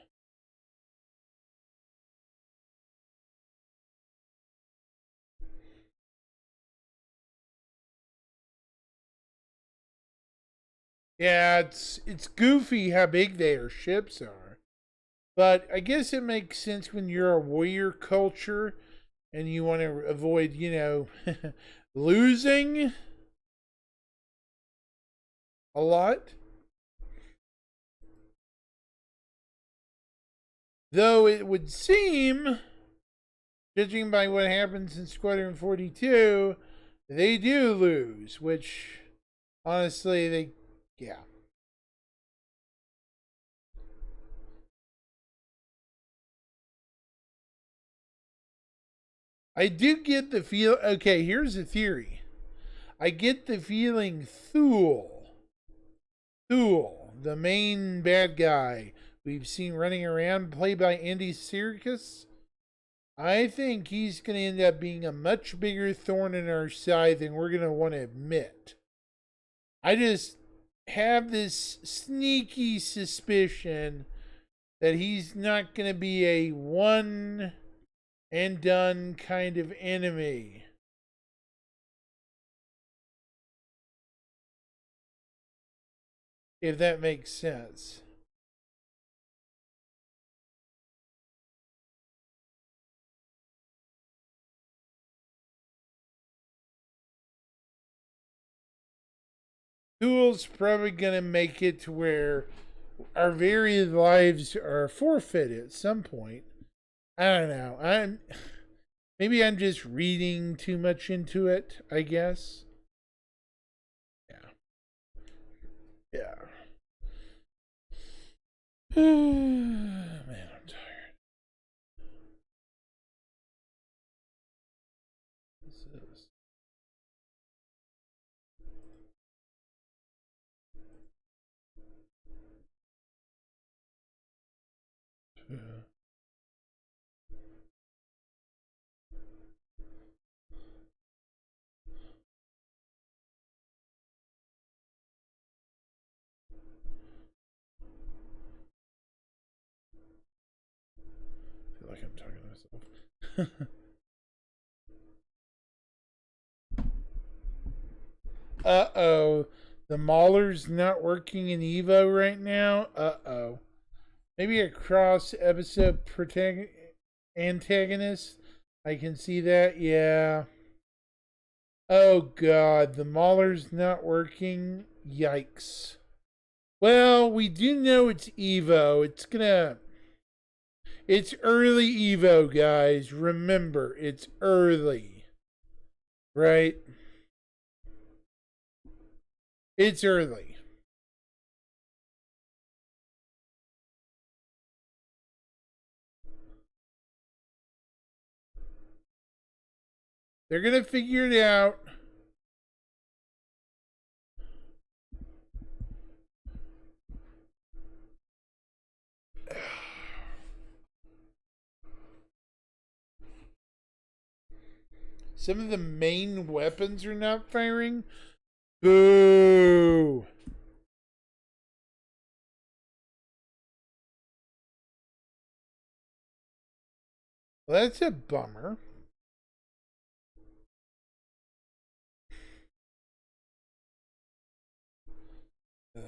Yeah, it's goofy how big their ships are. But I guess it makes sense when you're a warrior culture and you want to avoid, losing a lot. Though it would seem, judging by what happens in Squadron 42, they do lose, which honestly, yeah. I do get the feel. Okay, here's a theory. I get the feeling Thule, the main bad guy we've seen running around, played by Andy Serkis. I think he's going to end up being a much bigger thorn in our side than we're going to want to admit. I just have this sneaky suspicion that he's not going to be a one and done kind of enemy. if that makes sense. Tool's probably going to make it to where our very lives are forfeited at some point. I don't know. Maybe I'm just reading too much into it, I guess. Yeah. Yeah. Man, I'm tired. This is. I feel like I'm talking to myself. Uh-oh. The Mauler's not working in Evo right now. Uh-oh. Maybe a cross episode antagonist. I can see that. Yeah. Oh god, the Mauler's not working. Yikes. Well, we do know it's Evo. It's early Evo, guys. Remember, it's early. Right? It's early. They're gonna figure it out. Some of the main weapons are not firing. Boo! Well, that's a bummer. Ugh.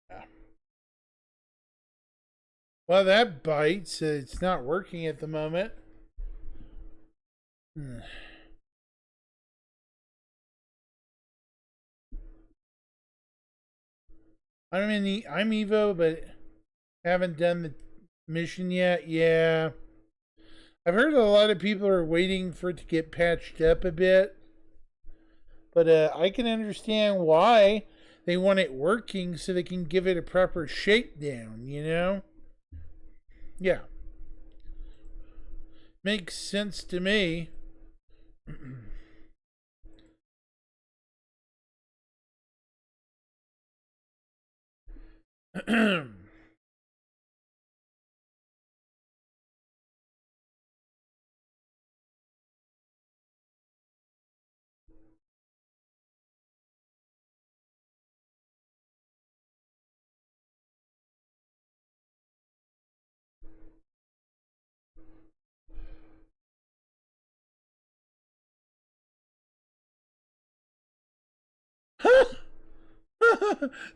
Yeah. Well, that bites. It's not working at the moment. I'm Evo, but haven't done the mission yet. Yeah. I've heard a lot of people are waiting for it to get patched up a bit. But I can understand why they want it working so they can give it a proper shakedown, you know? Yeah. Makes sense to me.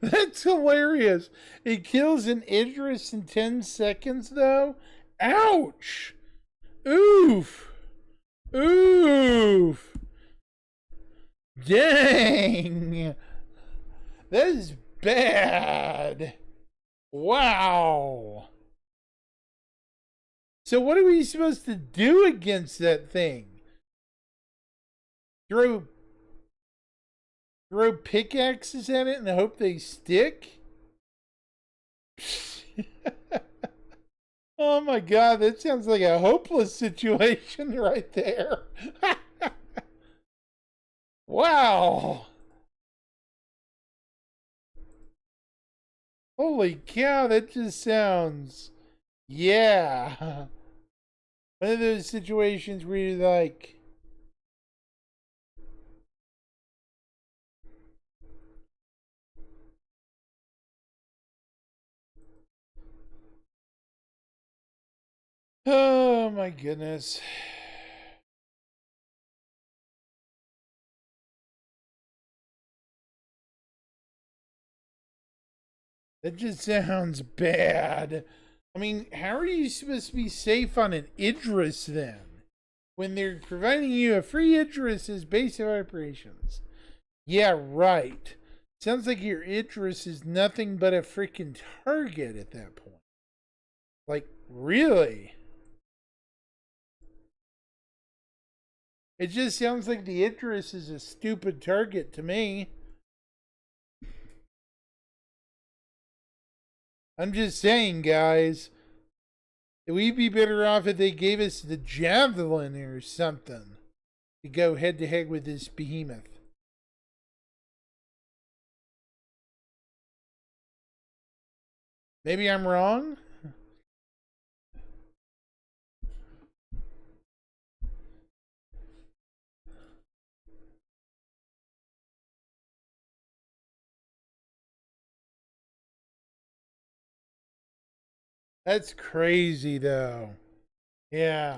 That's hilarious. It kills an Idris in 10 seconds, though? Ouch! Oof! Oof! Dang! That is bad. Wow. So what are we supposed to do against that thing? Throw Throw pickaxes at it and hope they stick? Oh my god, that sounds like a hopeless situation right there. Wow. Holy cow, that just sounds. Yeah. One of those situations where you're like. Oh my goodness. That just sounds bad. I mean, how are you supposed to be safe on an Idris then? When they're providing you a free Idris as base of operations. Yeah, right. Sounds like your Idris is nothing but a freaking target at that point. Like, really? It just sounds like the Idris is a stupid target to me. I'm just saying, guys. We'd be better off if they gave us the Javelin or something to go head to head with this behemoth. Maybe I'm wrong? That's crazy, though. Yeah.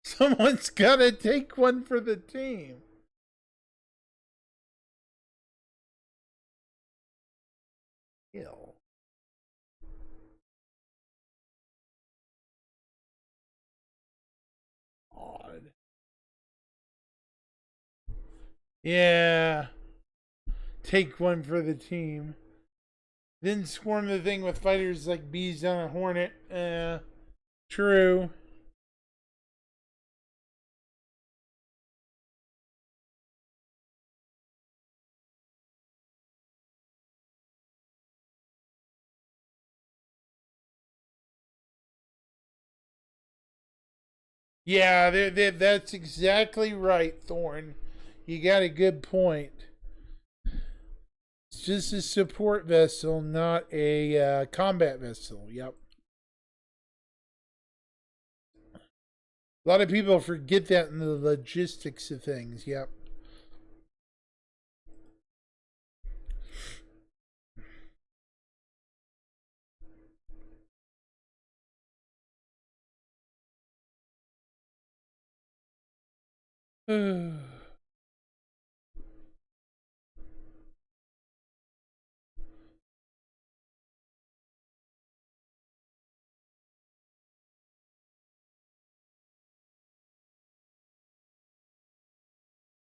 Someone's got to take one for the team. Ill. Odd. Yeah. Take one for the team. Then swarm the thing with fighters like bees on a hornet. True. Yeah, that's exactly right, Thorn. You got a good point. It's just a support vessel, not a combat vessel. Yep. A lot of people forget that in the logistics of things. Yep.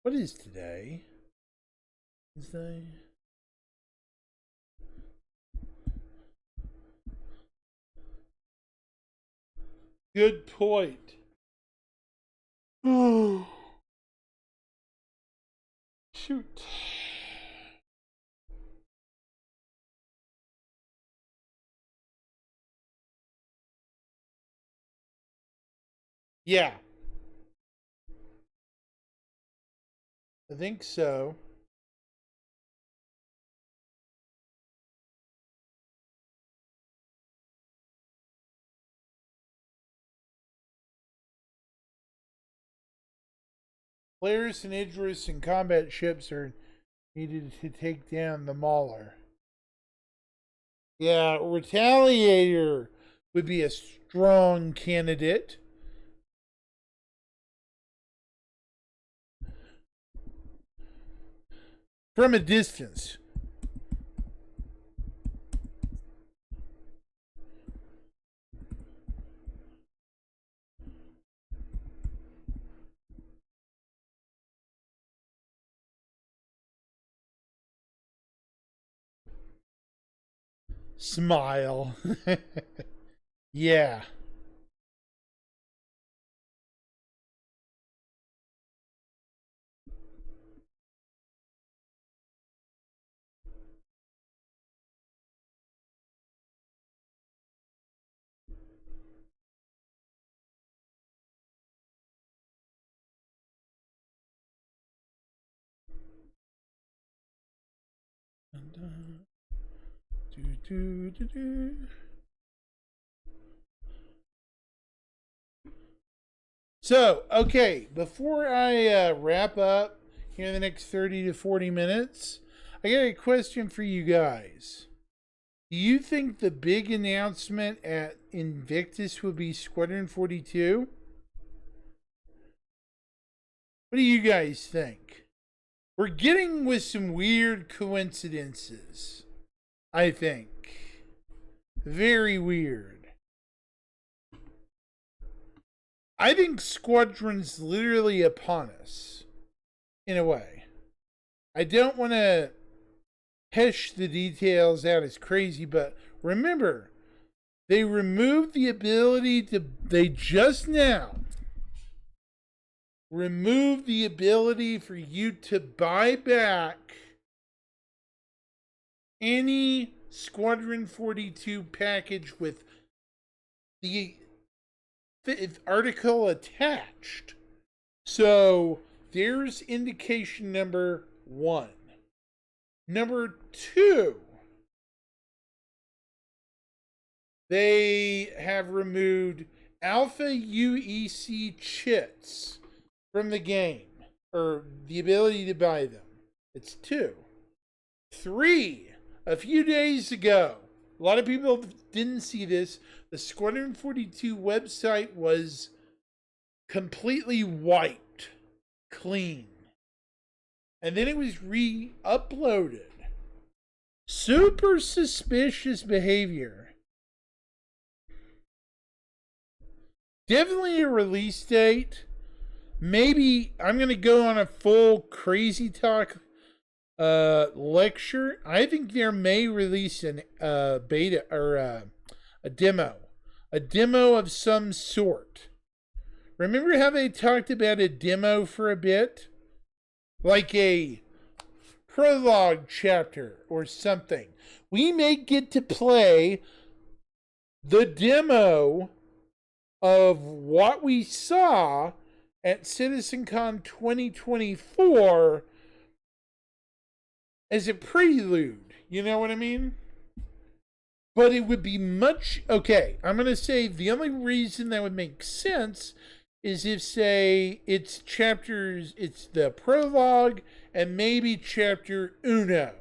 What is today? Wednesday? Good point. Shoot. Yeah, I think so. Players and Idris and combat ships are needed to take down the Mauler. Yeah, Retaliator would be a strong candidate. From a distance. Smile. Yeah. So, okay, before I wrap up here in the next 30 to 40 minutes, I got a question for you guys. Do you think the big announcement at Invictus will be Squadron 42? What do you guys think? We're getting with some weird coincidences, I think. Very weird. I think Squadron's literally upon us, in a way. I don't want to hesh the details out as crazy, but remember, they removed the ability to, they just now removed the ability for you to buy back any Squadron 42 package with the article attached. So there's indication number one. Number two, they have removed Alpha UEC chits from the game, or the ability to buy them. It's two. Three, a few days ago, a lot of people didn't see this. The Squadron 42 website was completely wiped clean. And then it was re-uploaded. Super suspicious behavior. Definitely a release date. Maybe I'm going to go on a full crazy talk lecture. I think there may release an beta or a demo of some sort. Remember how they talked about a demo for a bit, like a prologue chapter or something? We may get to play the demo of what we saw at CitizenCon 2024 as a prelude. You know what I mean? But it would be much... Okay, I'm going to say the only reason that would make sense is if, say, it's chapters... It's the prologue and maybe chapter uno.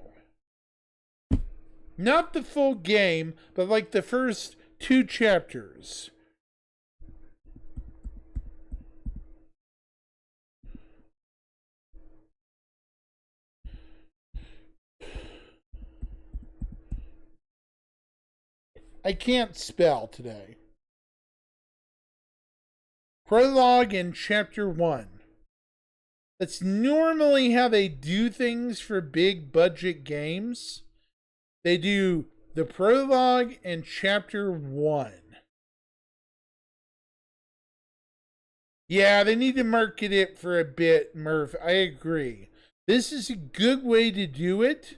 Not the full game, but like the first two chapters. I can't spell today. Prologue in chapter 1. That's normally how they do things for big budget games. They do the prologue and chapter 1. Yeah, they need to market it for a bit, Murph. I agree. This is a good way to do it,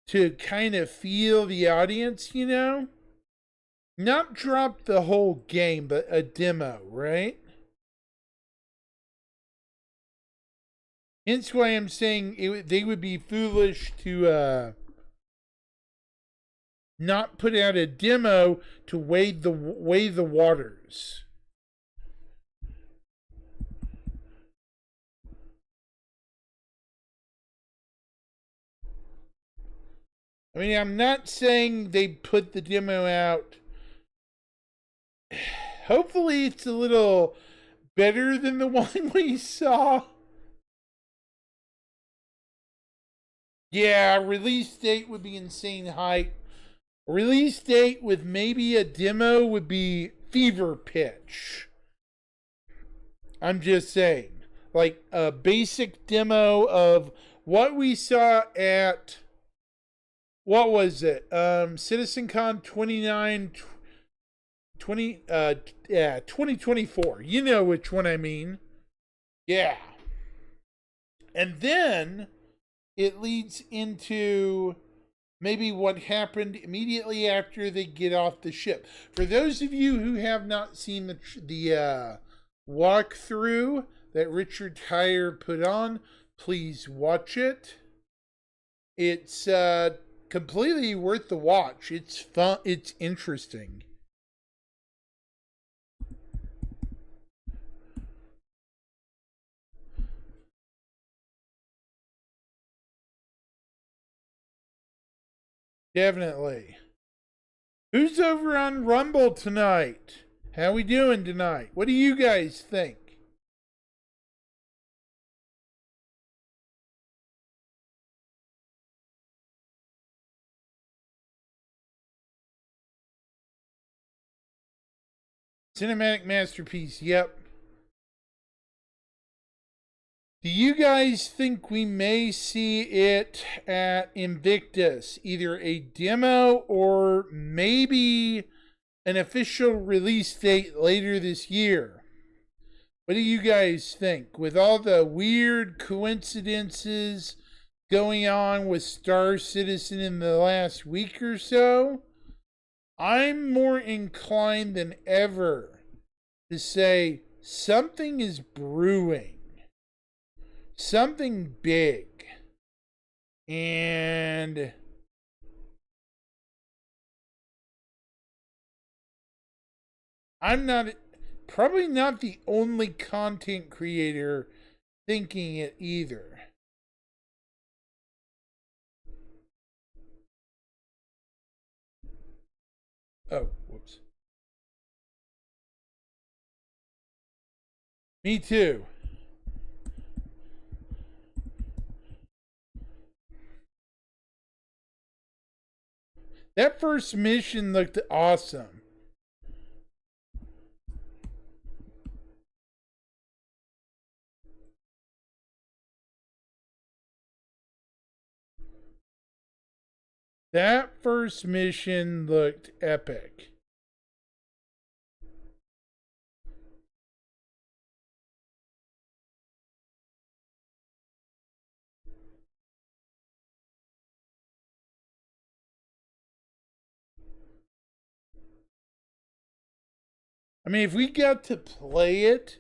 to kind of feel the audience, you know? Not drop the whole game, but a demo, right? Hence why I'm saying they would be foolish to not put out a demo to weigh the waters. I mean, I'm not saying they put the demo out. Hopefully it's a little better than the one we saw. Yeah, release date would be insane hype. Release date with maybe a demo would be fever pitch. I'm just saying. Like a basic demo of what we saw at what was it? CitizenCon 29 20 yeah, 2024. You know which one I mean. Yeah. And then it leads into maybe what happened immediately after they get off the ship. For those of you who have not seen the walkthrough that Richard Tyre put on, please watch it. It's completely worth the watch. It's fun. It's interesting. Definitely. Who's over on Rumble tonight? How we doing tonight? What do you guys think? Cinematic masterpiece. Yep. Do you guys think we may see it at Invictus? Either a demo or maybe an official release date later this year? What do you guys think? With all the weird coincidences going on with Star Citizen in the last week or so, I'm more inclined than ever to say something is brewing. Something big. And I'm probably not the only content creator thinking it either. Oh, whoops. Me too. That first mission looked awesome. That first mission looked epic. I mean, if we got to play it,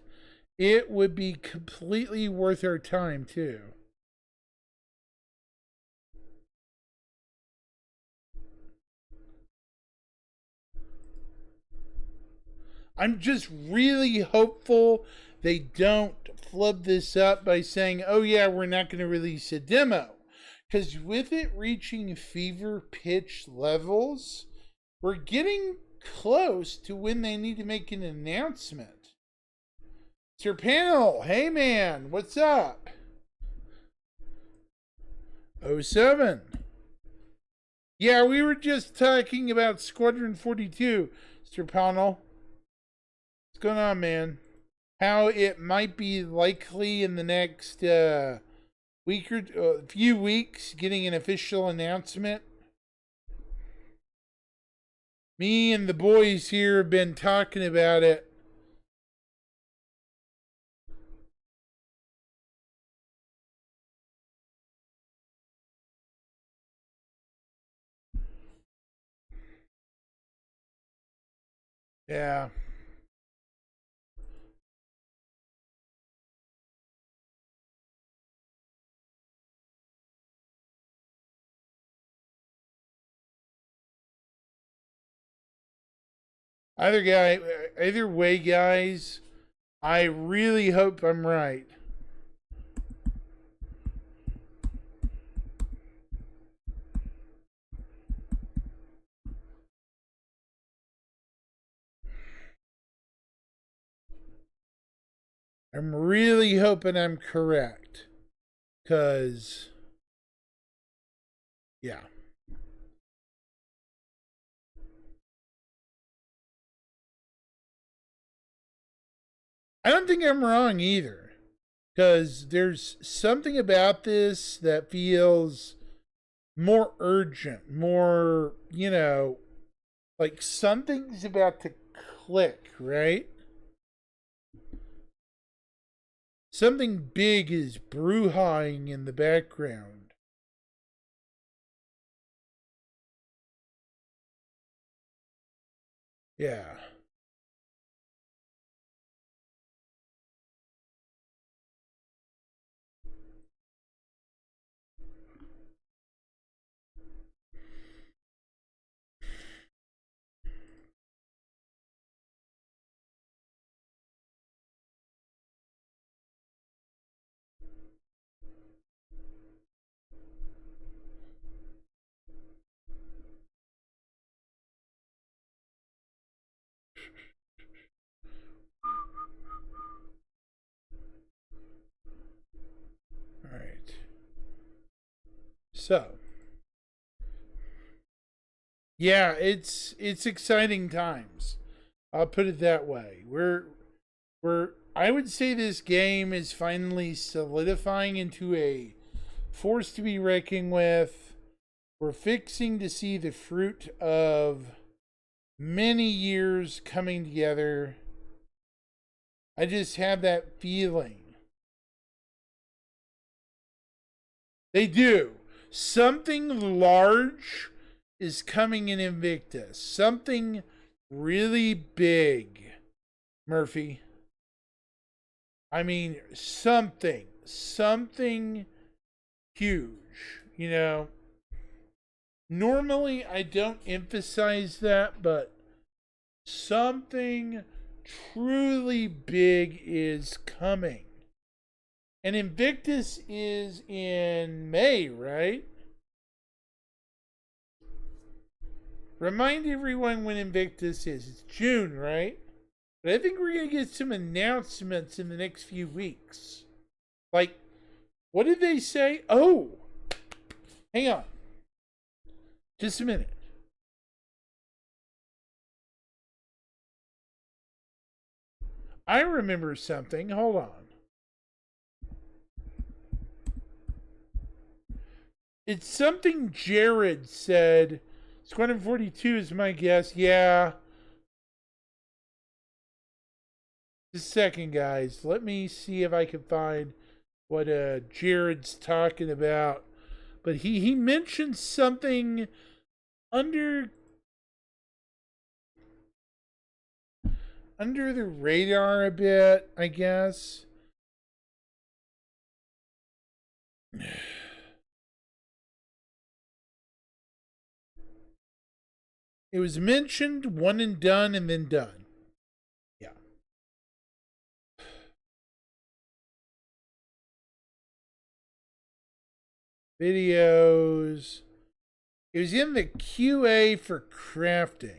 it would be completely worth our time, too. I'm just really hopeful they don't flub this up by saying, oh, yeah, we're not going to release a demo. Because with it reaching fever pitch levels, we're getting close to when they need to make an announcement. Sir Panel, hey man, what's up? '07. Yeah, we were just talking about Squadron 42, Sir Panel. What's going on, man? How it might be likely in the next week or few weeks getting an official announcement. Me and the boys here have been talking about it. Yeah. Either way, guys, I really hope I'm right. I'm really hoping I'm correct. Because, yeah. I don't think I'm wrong either. Because there's something about this that feels more urgent, more, like something's about to click, right? Something big is brouhahing in the background. Yeah. All right. So, yeah, it's exciting times. I'll put it that way. We're I would say this game is finally solidifying into a force to be reckoned with. We're fixing to see the fruit of many years coming together. I just have that feeling. They do. Something large is coming in Invictus. Something really big, Murphy. I mean, something huge, Normally, I don't emphasize that, but something truly big is coming. And Invictus is in May, right? Remind everyone when Invictus is. It's June, right? But I think we're going to get some announcements in the next few weeks. Like, what did they say? Oh, hang on. Just a minute. I remember something. Hold on. It's something Jared said. Squadron 42 is my guess. Yeah. Just a second, guys. Let me see if I can find what Jared's talking about. But he mentioned something under the radar a bit, I guess. It was mentioned, one and done, and then done. Yeah. Videos. It was in the QA for crafting.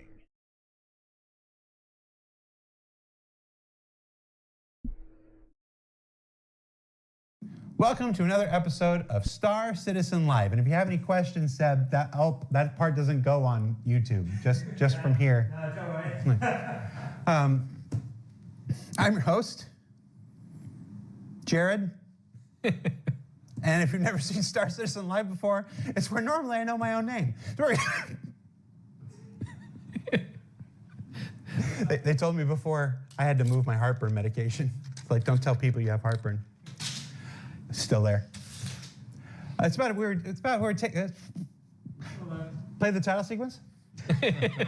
Welcome to another episode of Star Citizen Live. And if you have any questions, Seb, that part doesn't go on YouTube. Just from here. No, it's all right. I'm your host, Jared. And if you've never seen Star Citizen Live before, it's where normally I know my own name. They told me before I had to move my heartburn medication. It's like, don't tell people you have heartburn. It's still there. It's about where play the title sequence. Play the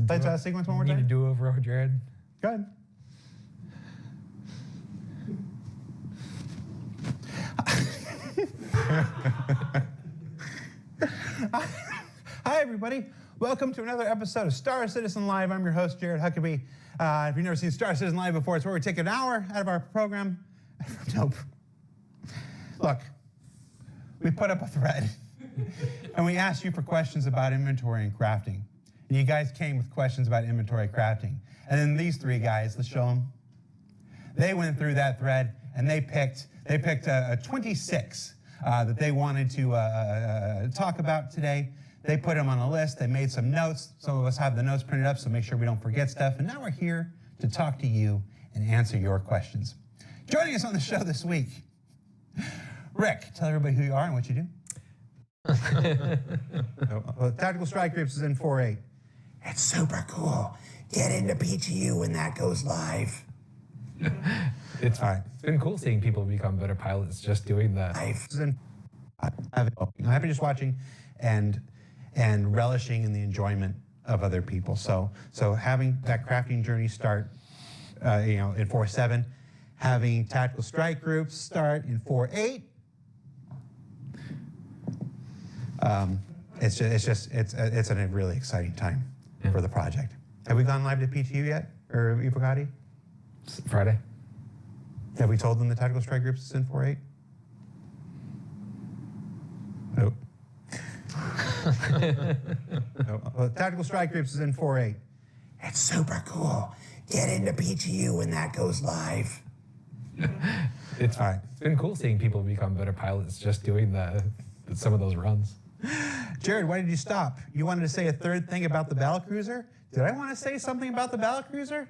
title sequence one more time. Need a do-over, Jared? Go ahead. Hi, everybody. Welcome to another episode of Star Citizen Live. I'm your host, Jared Huckabee. If you've never seen Star Citizen Live before, it's where we take an hour out of our program. Nope. Look, we put up a thread, and we asked you for questions about inventory and crafting. And you guys came with questions about inventory crafting. And then these three guys, let's show them. They went through that thread, and they picked 26 that they wanted to talk about today. They put them on a list. They made some notes. Some of us have the notes printed up, so make sure we don't forget stuff. And now we're here to talk to you and answer your questions. Joining us on the show this week, Rick, tell everybody who you are and what you do. Tactical Strike Groups is in 4.8. It's super cool. Get into PTU when that goes live. It's All right. It's been cool seeing people become better pilots just doing that. I'm happy just watching and relishing in the enjoyment of other people. So having that crafting journey start, in 4.7, having Tactical Strike Groups start in 4.8. It's a really exciting time for the project. Have we gone live to PTU yet, or Ipocati? Friday. Have we told them the Tactical Strike Groups is in 4.8? Nope. Nope. Tactical Strike Groups is in 4.8. It's super cool. Get into PTU when that goes live. It's All right. It's been cool seeing people become better pilots just doing some of those runs. Jared, why did you stop? You wanted to say a third thing about the Battlecruiser? Did I want to say something about the Battlecruiser?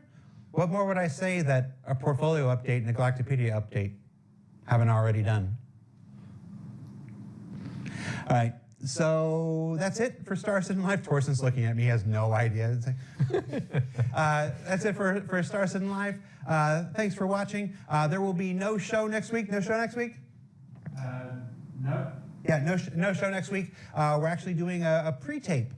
What more would I say that a portfolio update and a Galactopedia update haven't already done? All right, so that's it for Star Citizen Live. Torsten's looking at me, he has no idea. That's it for Star Citizen Live. Thanks for watching. There will be no show next week. No show next week? No. Yeah, no show next week. We're actually doing a pre-tape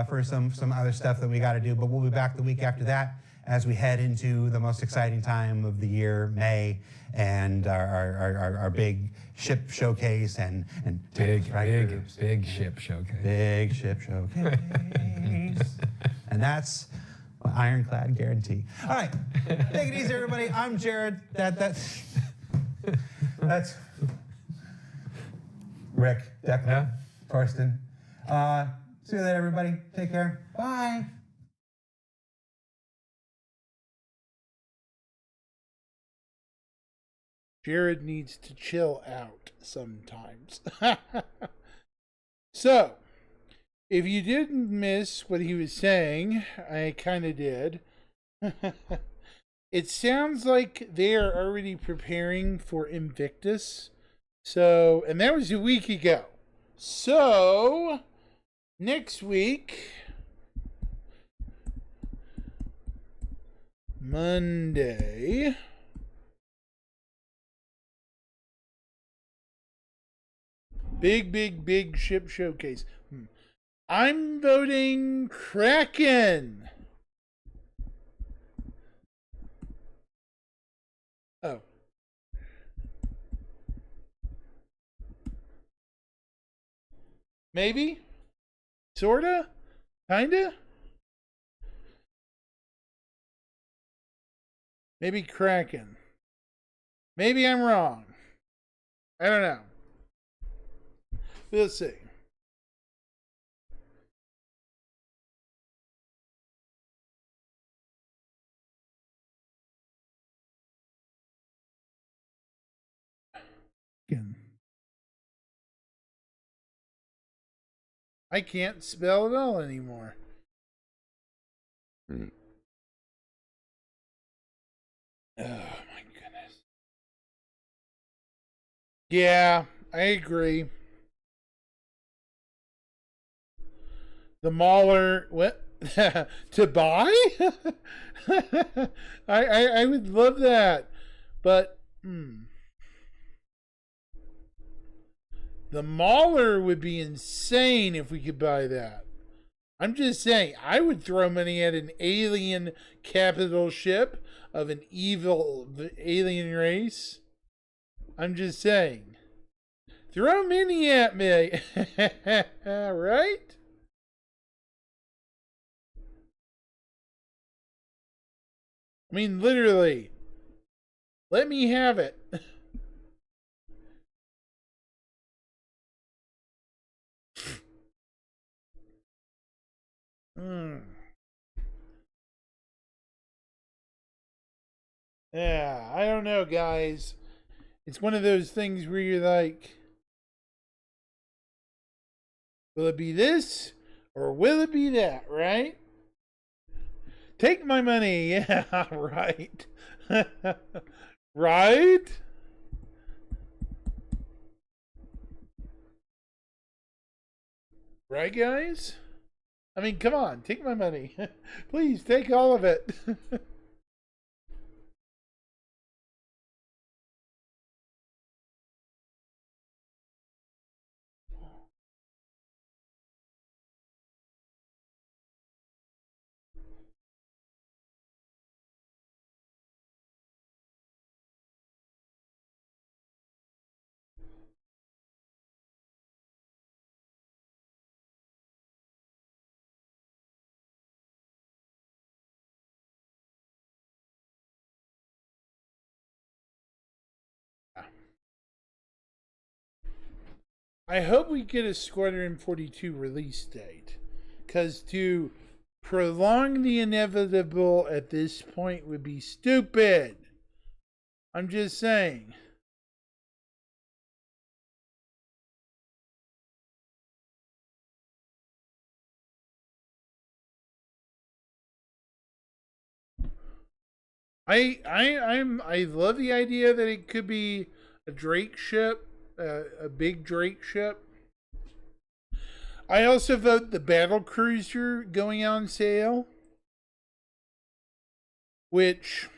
for some other stuff that we got to do, but we'll be back the week after that as we head into the most exciting time of the year, May, and our big ship showcase and Big ship showcase. big ship showcase. And that's my ironclad guarantee. All right, take it easy, everybody. I'm Jared. That's Rick, Declan, Yeah. Torsten. See you later, everybody. Take care. Bye. Jared needs to chill out sometimes. So, if you didn't miss what he was saying, I kind of did. It sounds like they are already preparing for Invictus. So, and that was a week ago. So, next week, Monday, big ship showcase. I'm voting Kraken. Oh. Maybe? Sorta? Kinda? Maybe Kraken. Maybe I'm wrong. I don't know. We'll see. I can't spell it all anymore. Oh my goodness. Yeah, I agree. The Mauler, what? To buy? I would love that. But, the Mauler would be insane if we could buy that. I'm just saying, I would throw money at an alien capital ship of an evil alien race. I'm just saying. Throw money at me. Right? I mean, literally. Let me have it. Yeah, I don't know, guys. It's one of those things where you're like, will it be this or will it be that, right? Take my money. Yeah, right. Right? Right, guys? I mean, come on, take my money. Please, take all of it. I hope we get a Squadron 42 release date. Because to prolong the inevitable at this point would be stupid. I'm just saying. I love the idea that it could be a Drake ship, a big Drake ship. I also vote the battle cruiser going on sale, which,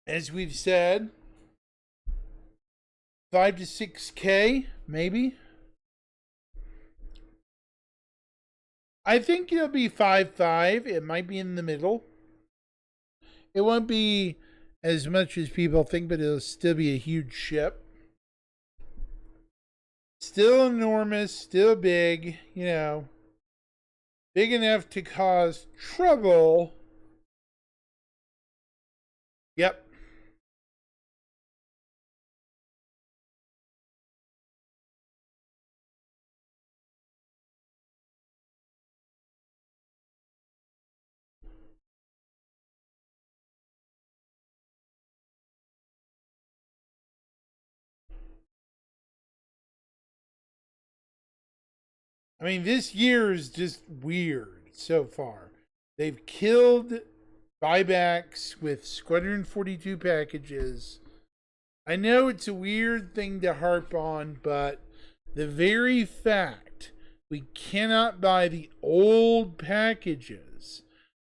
as we've said, 5 to 6K maybe. I think it'll be 5.5. It might be in the middle. It won't be as much as people think, but it'll still be a huge ship. Still enormous, still big, you know, big enough to cause trouble. Yep. I mean, this year is just weird so far. They've killed buybacks with Squadron 42 packages. I know it's a weird thing to harp on, but the very fact we cannot buy the old packages,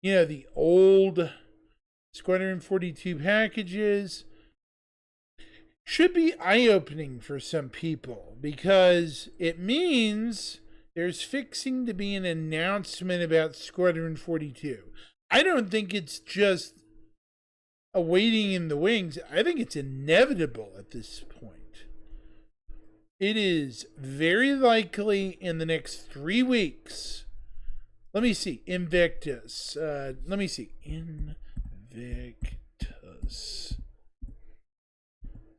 you know, the old Squadron 42 packages, should be eye-opening for some people, because it means there's fixing to be an announcement about Squadron 42. I don't think it's just a waiting in the wings. I think it's inevitable at this point. It is very likely in the next 3 weeks. Let me see. Invictus. Let me see. Invictus.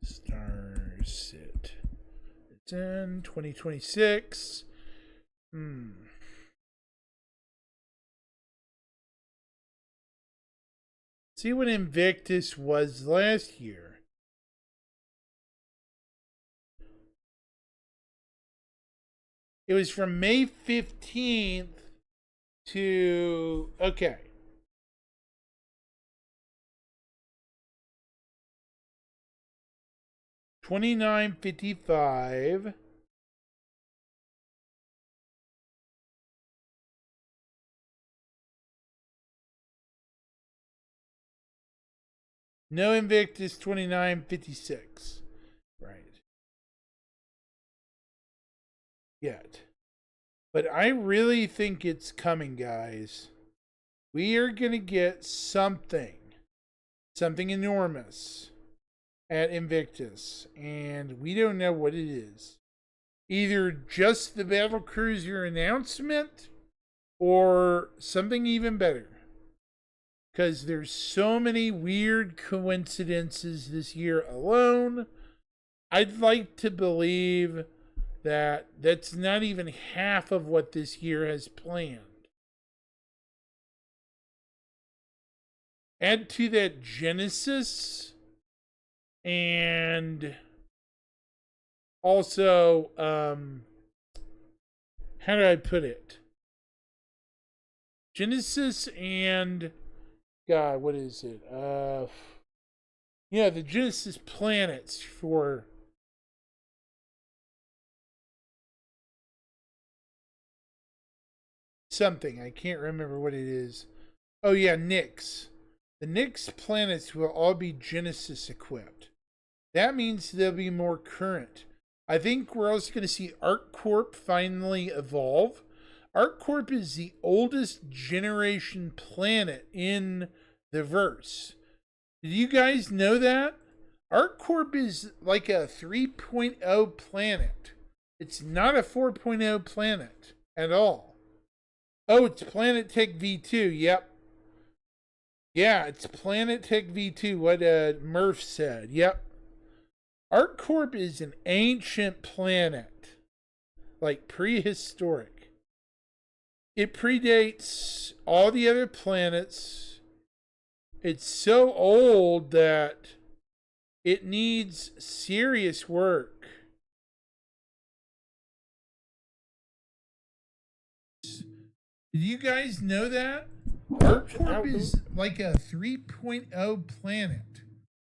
Starset. It's in 2026. See what Invictus was last year. It was from May 15th to, okay. $29.55. No Invictus, $29.56. Right. Yet. But I really think it's coming, guys. We are going to get something enormous at Invictus, and we don't know what it is. Either just the battlecruiser announcement or something even better. Because there's so many weird coincidences this year alone. I'd like to believe that that's not even half of what this year has planned. Add to that Genesis, and also, how do I put it? Genesis and, God, what is it? The Genesis planets for something. I can't remember what it is. Oh yeah, Nyx. The Nyx planets will all be Genesis equipped. That means they'll be more current. I think we're also going to see ArcCorp finally evolve. ArcCorp is the oldest generation planet in the verse. Did you guys know that? ArcCorp is like a 3.0 planet. It's not a 4.0 planet at all. Oh, it's Planet Tech V2. Yep. Yeah, it's Planet Tech V2, what Murph said. Yep. ArcCorp is an ancient planet, like prehistoric. It predates all the other planets. It's so old that it needs serious work. Did you guys know that? ArcCorp is like a 3.0 planet.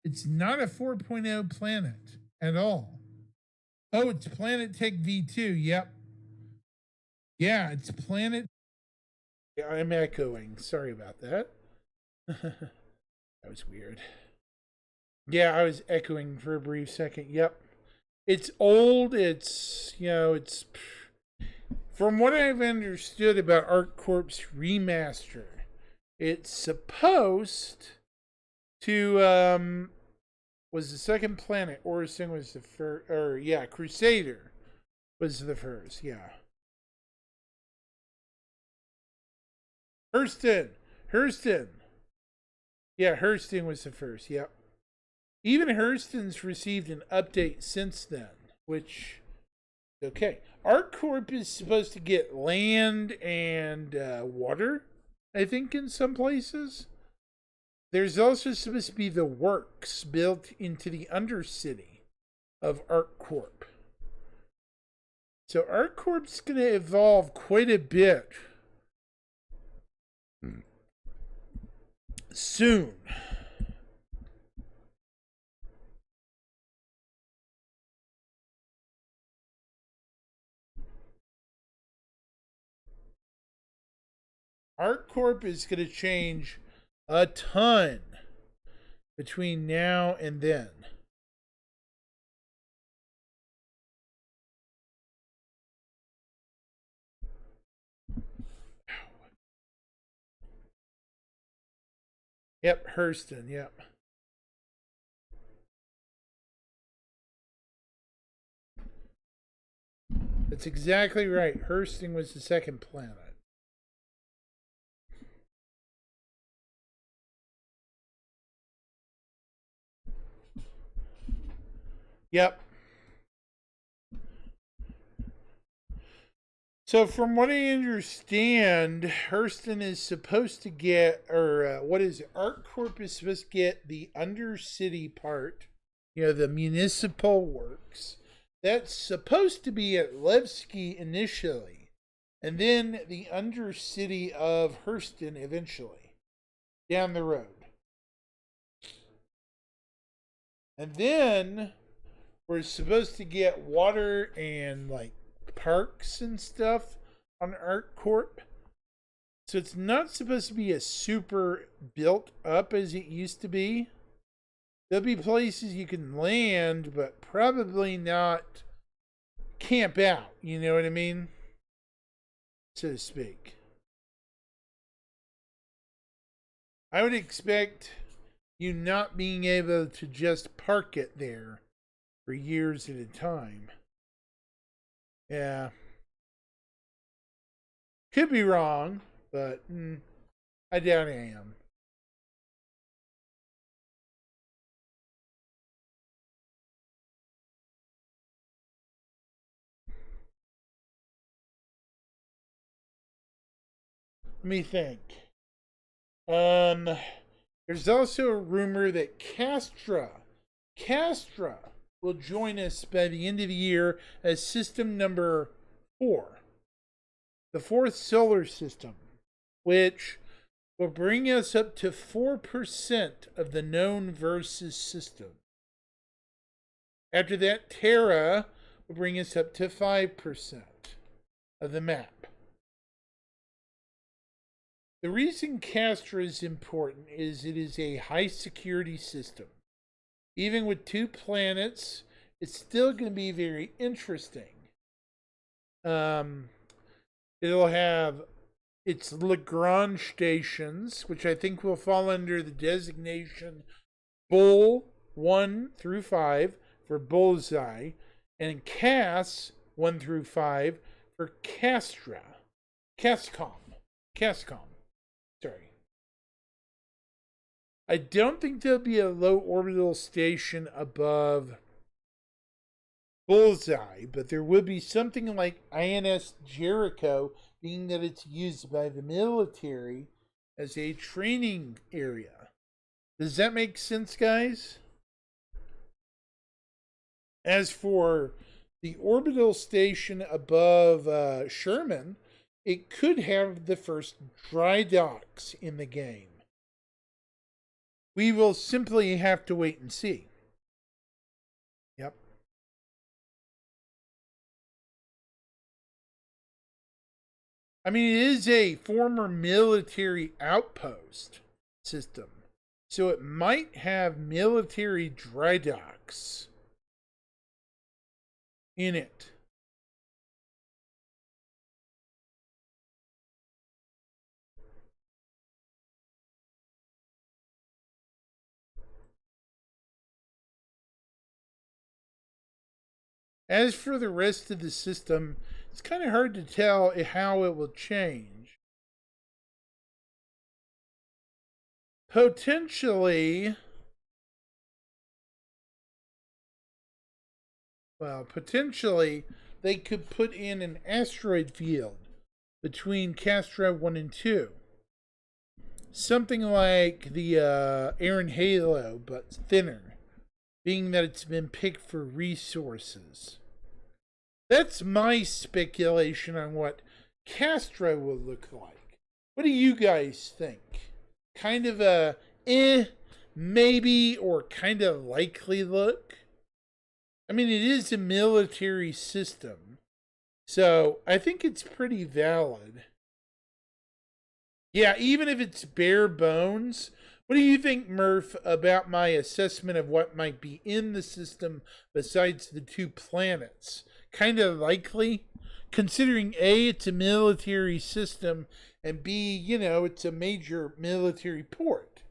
It's not a 4.0 planet at all. Oh, it's Planet Tech V2. Yep. Yeah, it's Planet. Yeah, I'm echoing. Sorry about that. That was weird. Yeah, I was echoing for a brief second. Yep. It's old. It's from what I've understood about ArcCorp's remaster, it's supposed to was the second planet. Orison was the first, or yeah, Crusader was the first. Yeah. Hurston. Yeah, Hurston was the first. Yep. Even Hurston's received an update since then, which okay. ArcCorp is supposed to get land and water, I think, in some places. There's also supposed to be the works built into the Undercity of ArcCorp. So ArcCorp's going to evolve quite a bit soon. ArcCorp is going to change a ton between now and then. Yep, Hurston, yep. That's exactly right. Hurston was the second planet. Yep. So from what I understand, Hurston is supposed to get, or what is it? ArcCorp is supposed to get the Undercity part, the municipal works. That's supposed to be at Levski initially, and then the Undercity of Hurston eventually, down the road. And then we're supposed to get water and like parks and stuff on ArcCorp. So it's not supposed to be as super built up as it used to be. There'll be places you can land, but probably not camp out. You know what I mean? So to speak. I would expect you not being able to just park it there for years at a time. Yeah. Could be wrong, but I doubt I am. Let me think. There's also a rumor that Castra will join us by the end of the year as system number 4, the 4th solar system, which will bring us up to 4% of the known Versus system. After that, Terra will bring us up to 5% of the map. The reason Castra is important is it is a high security system. Even with 2 planets, it's still going to be very interesting. It'll have its Lagrange stations, which I think will fall under the designation Bull 1 through 5 for Bullseye, and Cas 1 through 5 for Castra. Cascom. Sorry. I don't think there'll be a low orbital station above Bullseye, but there will be something like INS Jericho, being that it's used by the military as a training area. Does that make sense, guys? As for the orbital station above Sherman, it could have the first dry docks in the game. We will simply have to wait and see. Yep. I mean, it is a former military outpost system, so it might have military dry docks in it. As for the rest of the system, it's kind of hard to tell how it will change. Potentially, they could put in an asteroid field between Castra 1 and 2. Something like the Aaron Halo, but thinner, being that it's been picked for resources. That's my speculation on what Castra will look like. What do you guys think? Kind of a maybe, or kind of likely look? I mean, it is a military system, so I think it's pretty valid. Yeah, even if it's bare bones. What do you think, Murph, about my assessment of what might be in the system besides the 2 planets? Kind of likely, considering A, it's a military system, and B, it's a major military port.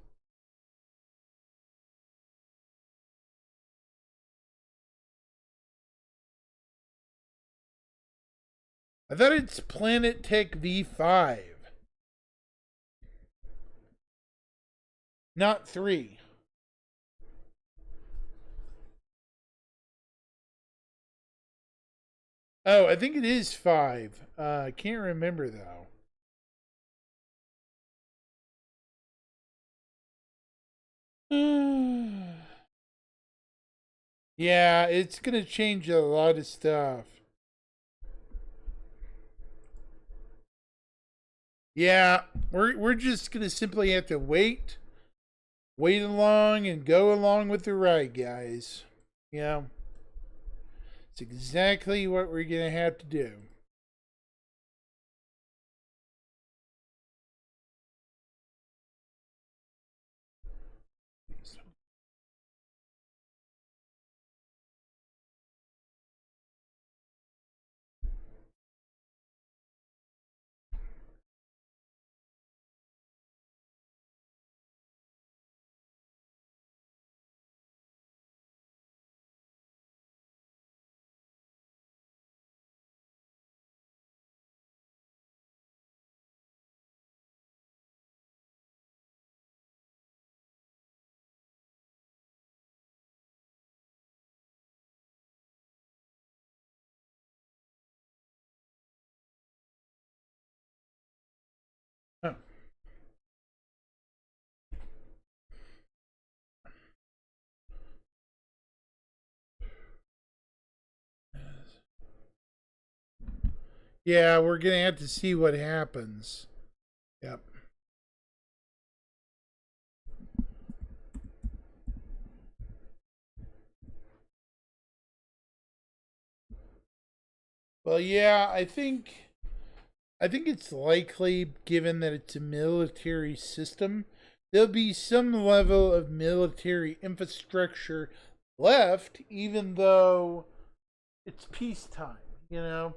I thought it's Planet Tech V5. Not 3. Oh, I think it is 5. I can't remember, though. Yeah, it's going to change a lot of stuff. Yeah, we're just going to simply have to wait along and go along with the ride, guys. It's exactly what we're going to have to do. Oh. Yeah, we're going to have to see what happens. Yep. Well, yeah, I think I think it's likely, given that it's a military system, there'll be some level of military infrastructure left, even though it's peacetime, you know?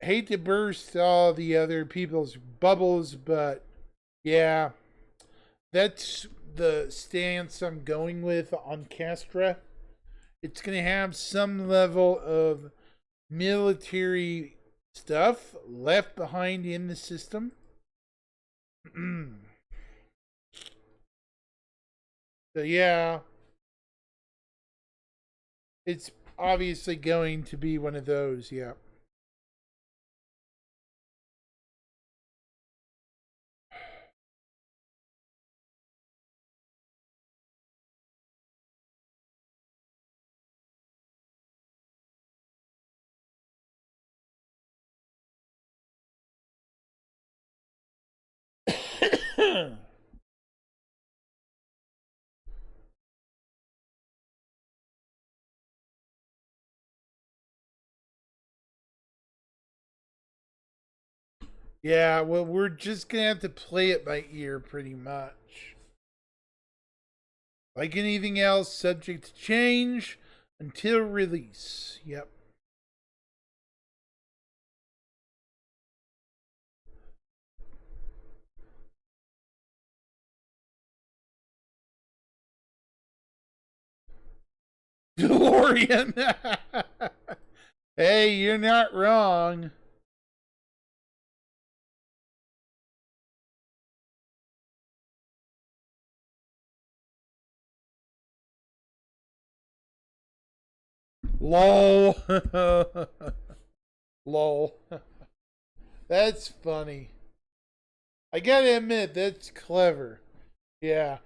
Hate to burst all the other people's bubbles, but yeah, that's the stance I'm going with on Castra. It's going to have some level of military stuff left behind in the system. So yeah, it's obviously going to be one of those, yeah. Yeah, well, we're just gonna have to play it by ear pretty much. Like anything else, subject to change until release. Yep. DeLorean. Hey, you're not wrong. Lol. Lol. That's funny. I gotta admit, that's clever. Yeah.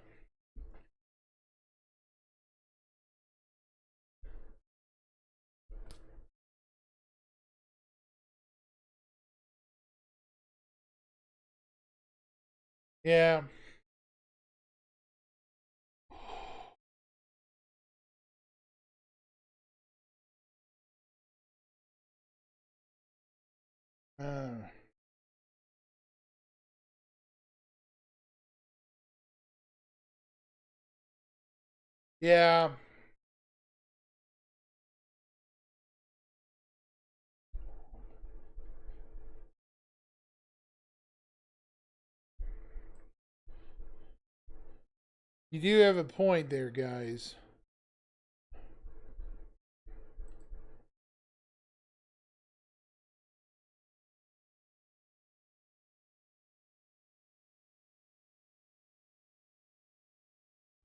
Yeah. Uh, yeah. You do have a point there, guys.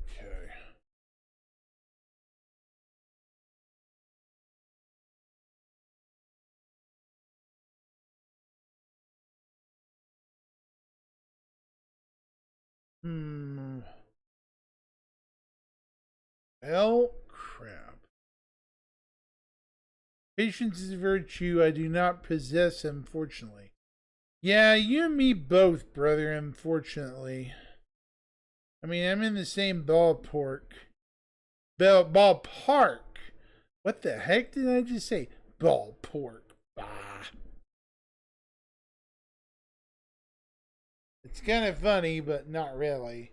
Okay. Hmm. Well, crap. Patience is a virtue I do not possess, unfortunately. Yeah, you and me both, brother, unfortunately. I mean, I'm in the same ballpark. Ballpark. What the heck did I just say? Ballpark. Bah. It's kind of funny, but not really.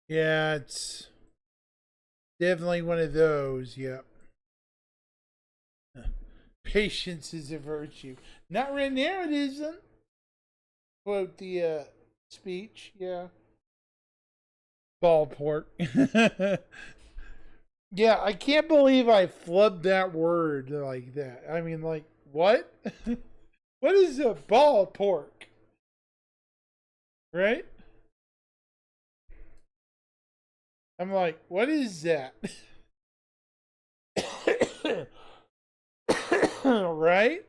Yeah, it's definitely one of those. Yep. Patience is a virtue. Not right now, it isn't. Quote the speech. Yeah. Ballpark. Yeah, I can't believe I flubbed that word like that. I mean, like, what? What is a ball pork? Right? I'm like, what is that? Right?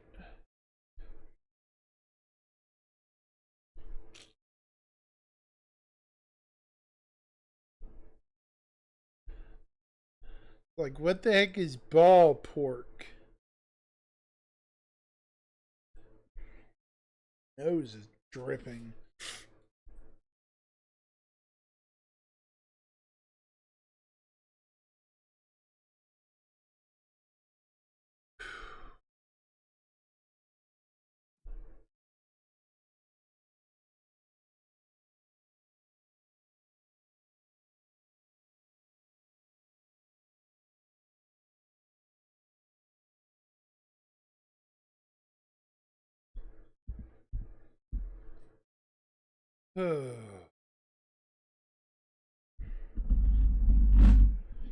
Like, what the heck is ball pork? Nose is dripping.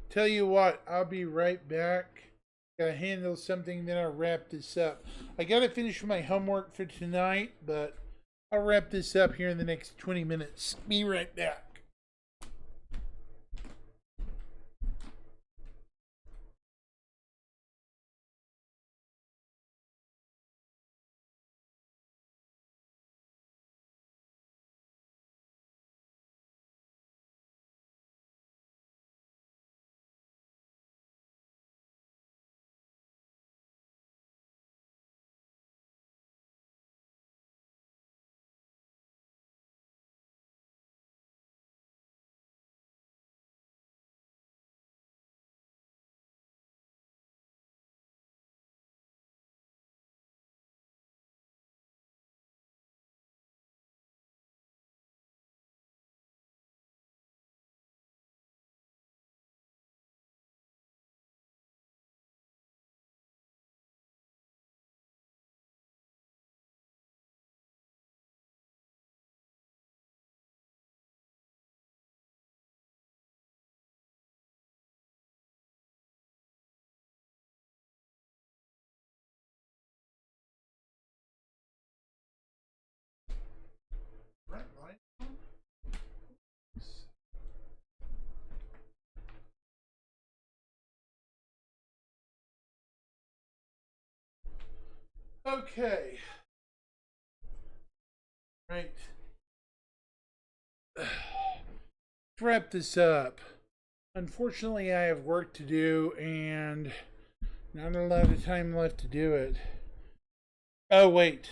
Tell you what, I'll be right back. Gotta handle something, then I'll wrap this up. I gotta finish my homework for tonight, but I'll wrap this up here in the next 20 minutes. Be right back. Okay. Right. Let's wrap this up. Unfortunately, I have work to do and not a lot of time left to do it. Oh, wait.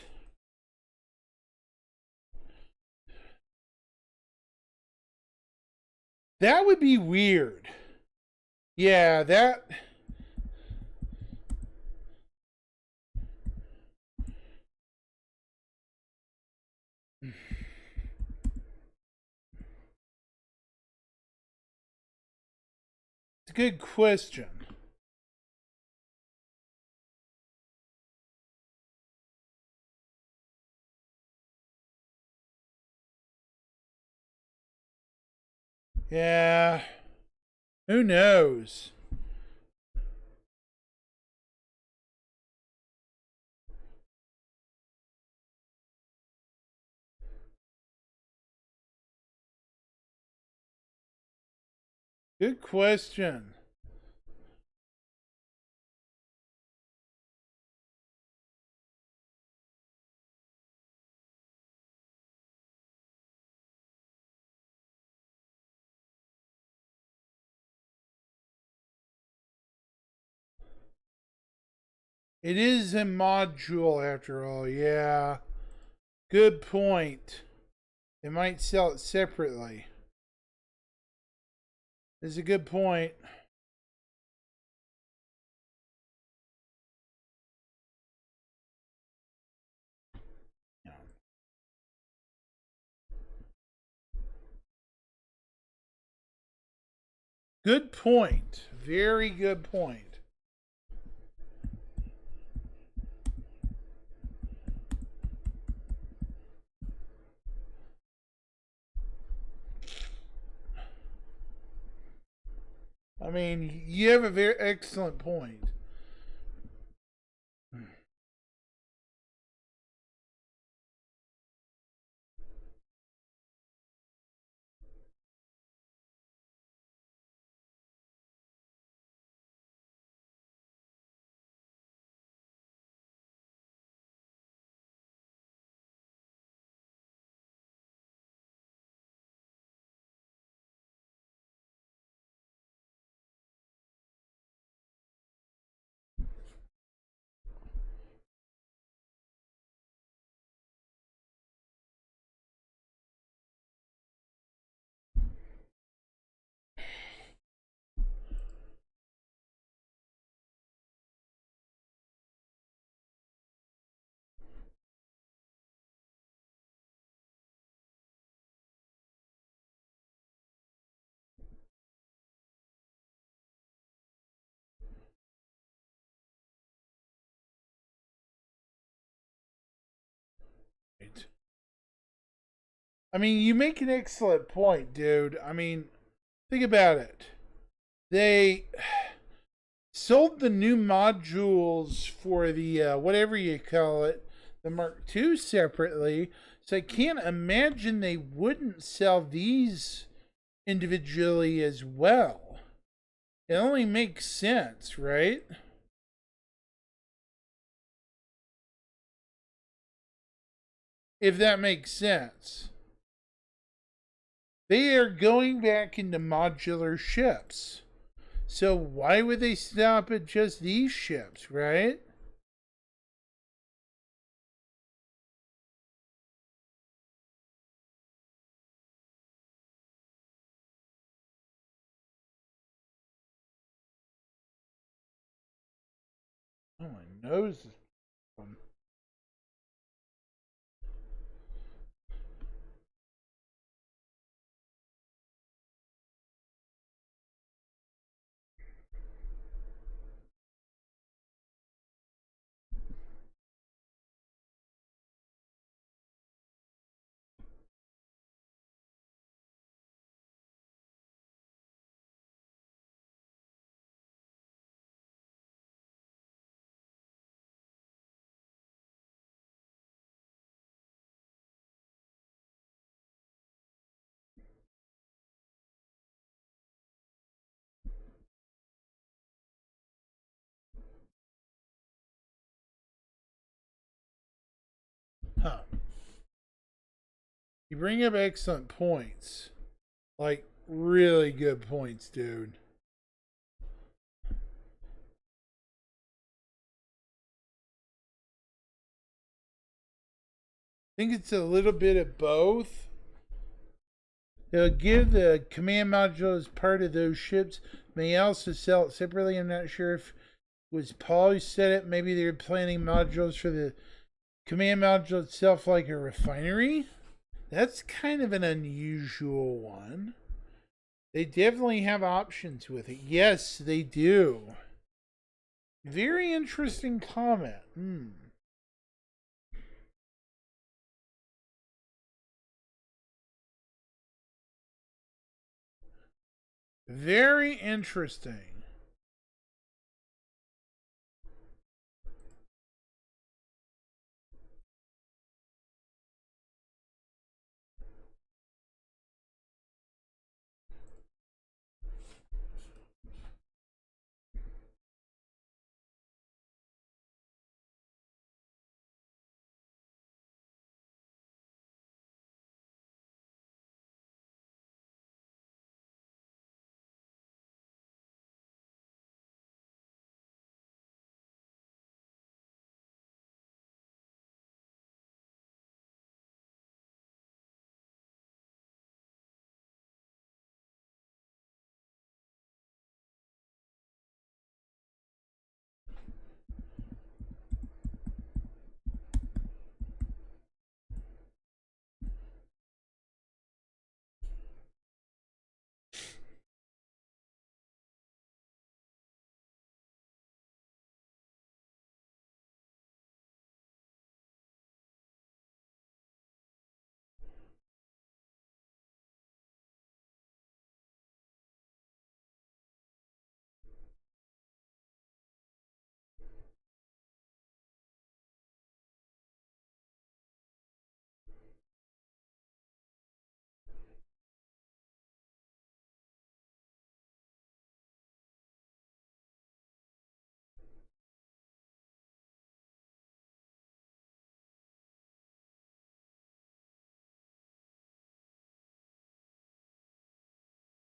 That would be weird. Yeah, that. It's a good question. Yeah. Who knows? Good question. It is a module after all, yeah. Good point. They might sell it separately. It's a good point. Good point. Very good point. I mean, you have a very excellent point. Right. I mean, you make an excellent point, dude. I mean, think about it. They sold the new modules for the whatever you call it, the Mark II separately. So I can't imagine they wouldn't sell these individually as well. It only makes sense, right? If that makes sense. They are going back into modular ships. So why would they stop at just these ships, right? Oh, my nose is. Huh. You bring up excellent points. Like, really good points, dude. I think it's a little bit of both. They'll give the command module as part of those ships. May also sell it separately. I'm not sure if it was Paul who said it. Maybe they're planning modules for the command module itself, like a refinery. That's kind of an unusual one. They definitely have options with it. Yes, they do. Very interesting comment. Very interesting.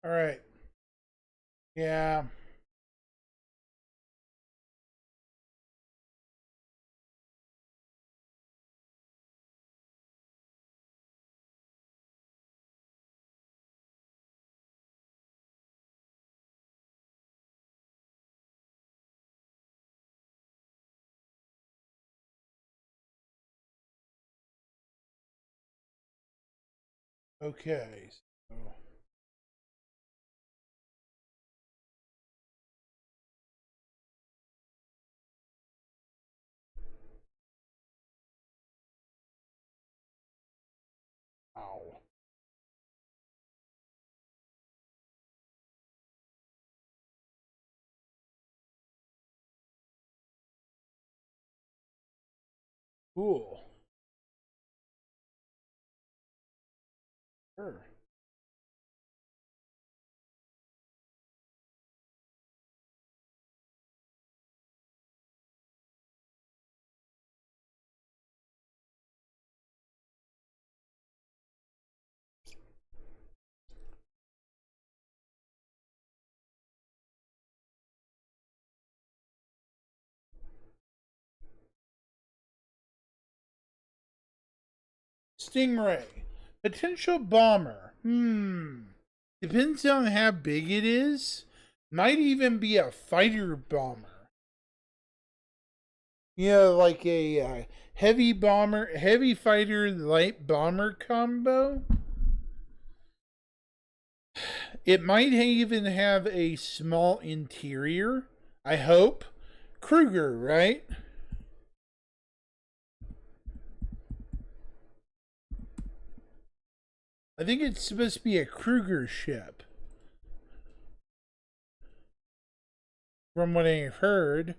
All right. Yeah. Okay. So Cool. Sure. Stingray. Potential bomber. Depends on how big it is. Might even be a fighter bomber. You know, like a heavy bomber, heavy fighter, light bomber combo. It might even have a small interior. I hope. Kruger, right? I think it's supposed to be a Kruger ship. From what I've heard.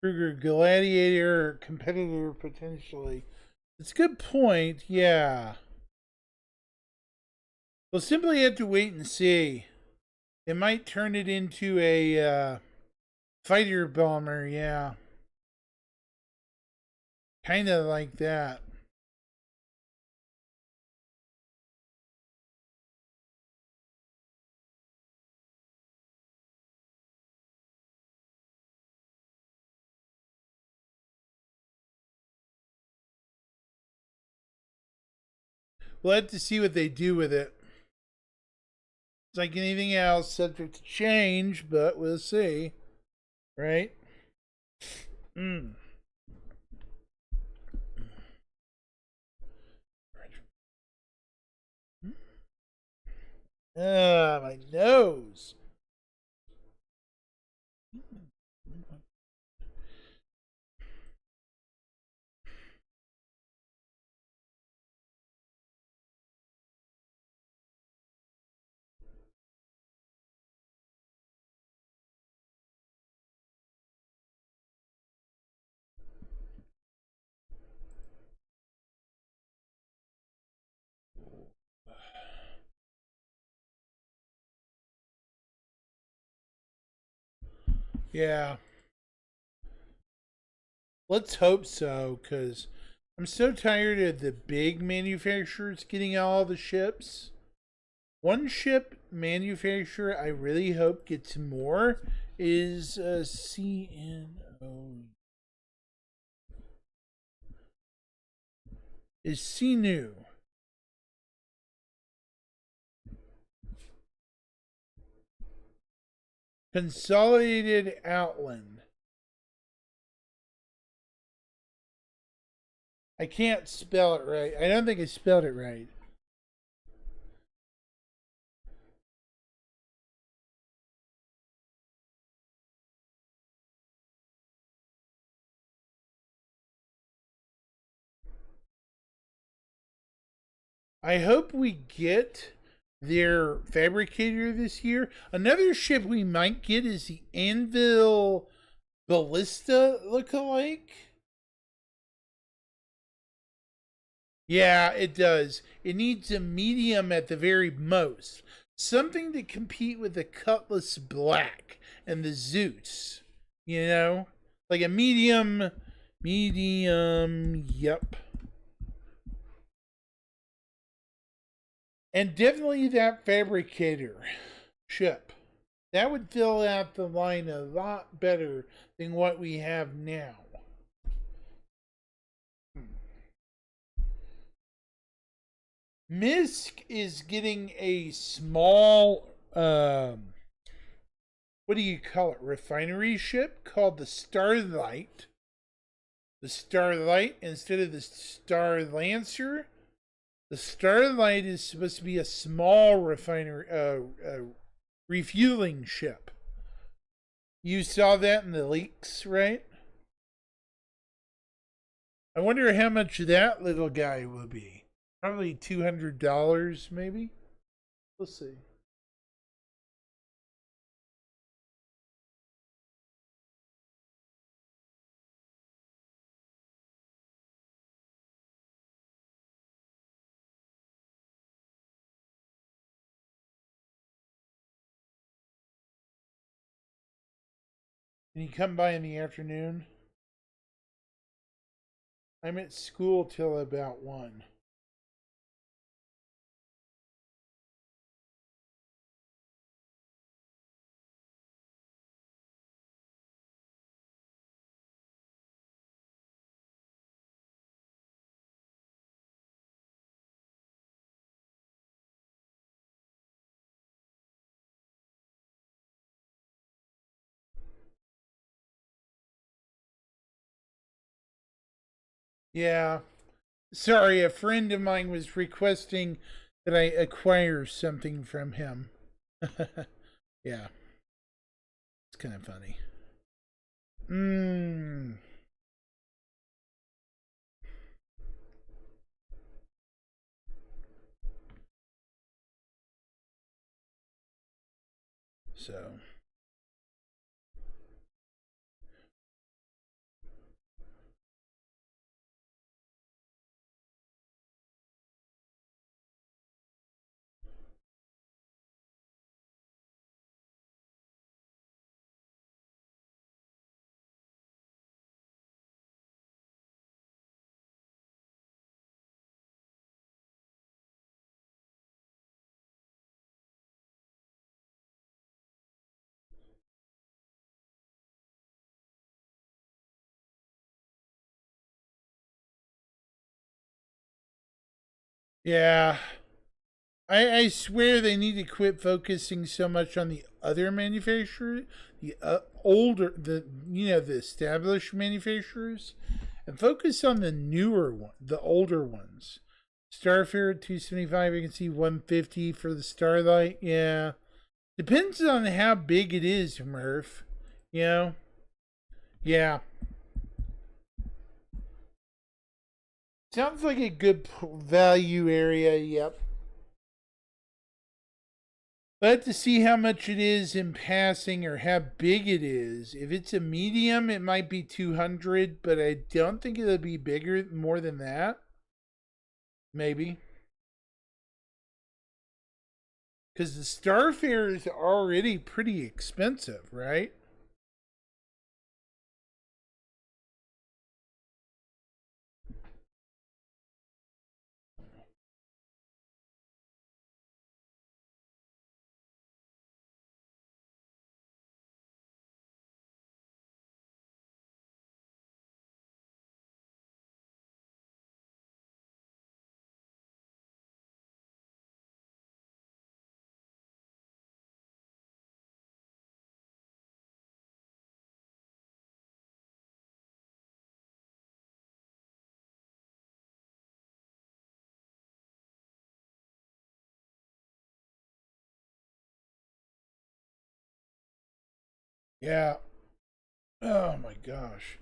Kruger Gladiator competitor potentially. It's a good point, yeah. We'll simply have to wait and see. It might turn it into a fighter bomber, yeah. Kind of like that. We'll have to see what they do with it. It's like anything else, subject to change, but we'll see. Right? Ah, my nose. Yeah. Let's hope so, because I'm so tired of the big manufacturers getting all the ships. One ship manufacturer I really hope gets more is CNO. Is CNU. Consolidated Outland. I can't spell it right. I don't think I spelled it right. I hope we get their fabricator this year. Another ship we might get is the Anvil Ballista lookalike. Yeah, it does. It needs a medium at the very most. Something to compete with the Cutlass Black and the Zeus. You know? Like a medium. Yep. And definitely that fabricator ship. That would fill out the line a lot better than what we have now. Misk is getting a small, what do you call it? Refinery ship called the Starlight. The Starlight instead of the Star Lancer. The Starlight is supposed to be a small refinery, refueling ship. You saw that in the leaks, right? I wonder how much that little guy will be. Probably $200, maybe. We'll see. Can you come by in the afternoon? I'm at school till about 1. Yeah. Sorry, a friend of mine was requesting that I acquire something from him. Yeah, it's kind of funny. Mmm. So. Yeah. I swear they need to quit focusing so much on the other manufacturer, the older, the established manufacturers, and focus on the newer one, the older ones. Starfarer 275, I can see 150 for the Starlight. Yeah, depends on how big it is, Murph. You know, yeah. Sounds like a good value area. Yep. But to see how much it is in passing or how big it is. If it's a medium, it might be 200, but I don't think it'll be bigger, more than that. Maybe. Because the Starfarer is already pretty expensive, right? Yeah. Oh my gosh.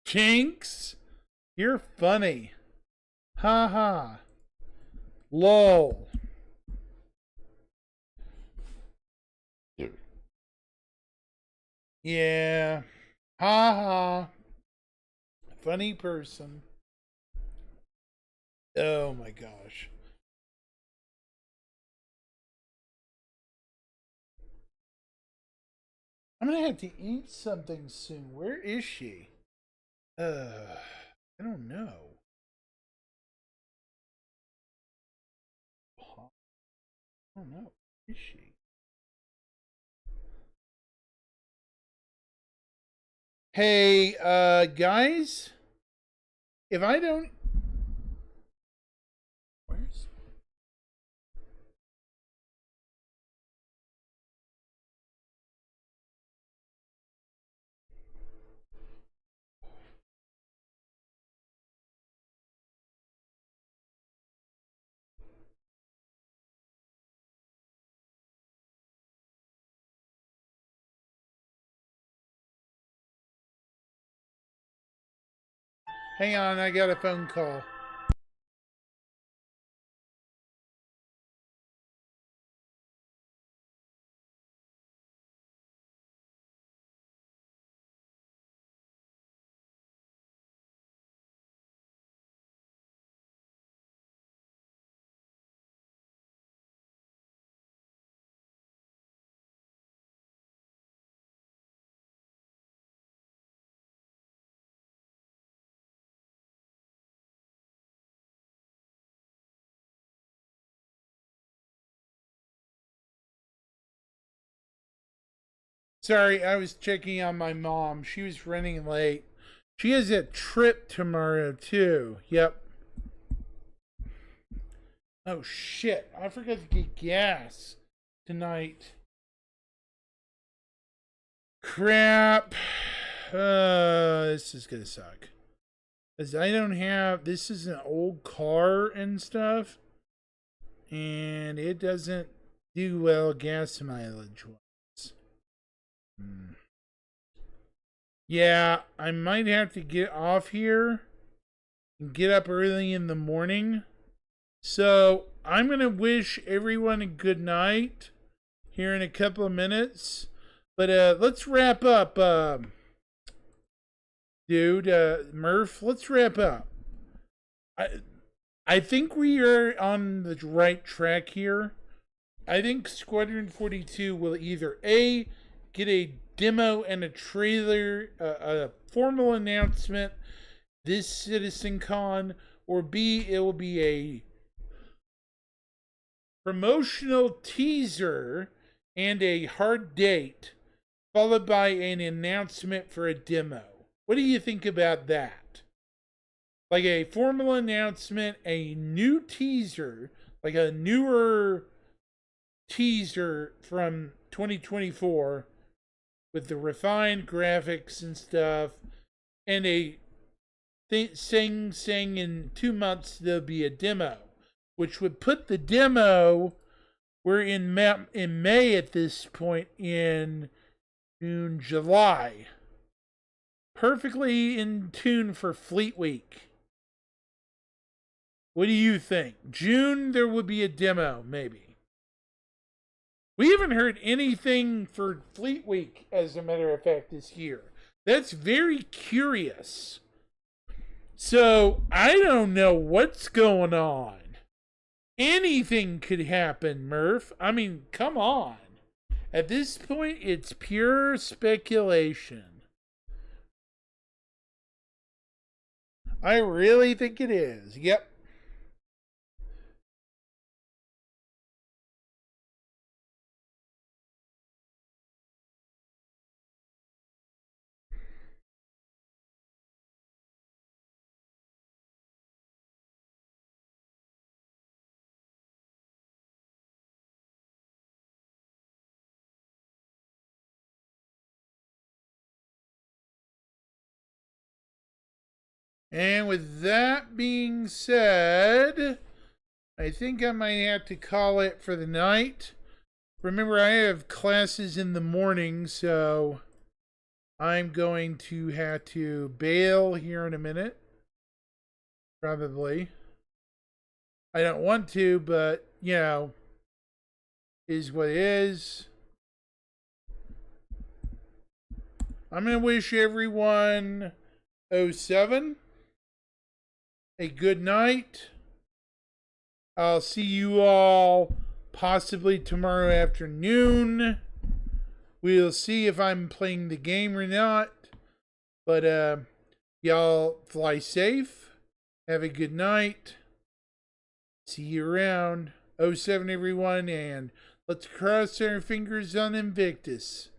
Jinx, you're funny. Ha ha. Lol. Yeah. Ha ha. Funny person. Oh my gosh. I'm gonna have to eat something soon. Where is she? I don't know. I don't know. Where is she? Hey, guys, if I don't, where's? Hang on, I got a phone call. Sorry, I was checking on my mom. She was running late. She has a trip tomorrow, too. Yep. Oh, shit. I forgot to get gas tonight. Crap. This is gonna suck. Because I don't have... This is an old car and stuff. And it doesn't do well gas mileage-wise. Yeah, I might have to get off here and get up early in the morning. So I'm going to wish everyone a good night here in a couple of minutes. But let's wrap up, Murph. Let's wrap up. I think we are on the right track here. I think Squadron 42 will either A, get a demo and a trailer, a formal announcement this CitizenCon, or B, it will be a promotional teaser and a hard date, followed by an announcement for a demo. What do you think about that? Like a formal announcement, a new teaser, like a newer teaser from 2024 with the refined graphics and stuff, and a saying in 2 months there'll be a demo, which would put the demo, we're in May at this point, in June, July, perfectly in tune for Fleet Week. What do you think? June, there would be a demo, maybe. We haven't heard anything for Fleet Week, as a matter of fact, this year. That's very curious. So, I don't know what's going on. Anything could happen, Murph. I mean, come on. At this point, it's pure speculation. I really think it is. Yep. And with that being said, I think I might have to call it for the night. Remember, I have classes in the morning, so I'm going to have to bail here in a minute. Probably. I don't want to, but, you know, is what it is. I'm going to wish everyone 07 a good night. I'll see you all possibly tomorrow afternoon. We'll see if I'm playing the game or not. But y'all fly safe. Have a good night. See you around. 07 everyone, and let's cross our fingers on Invictus.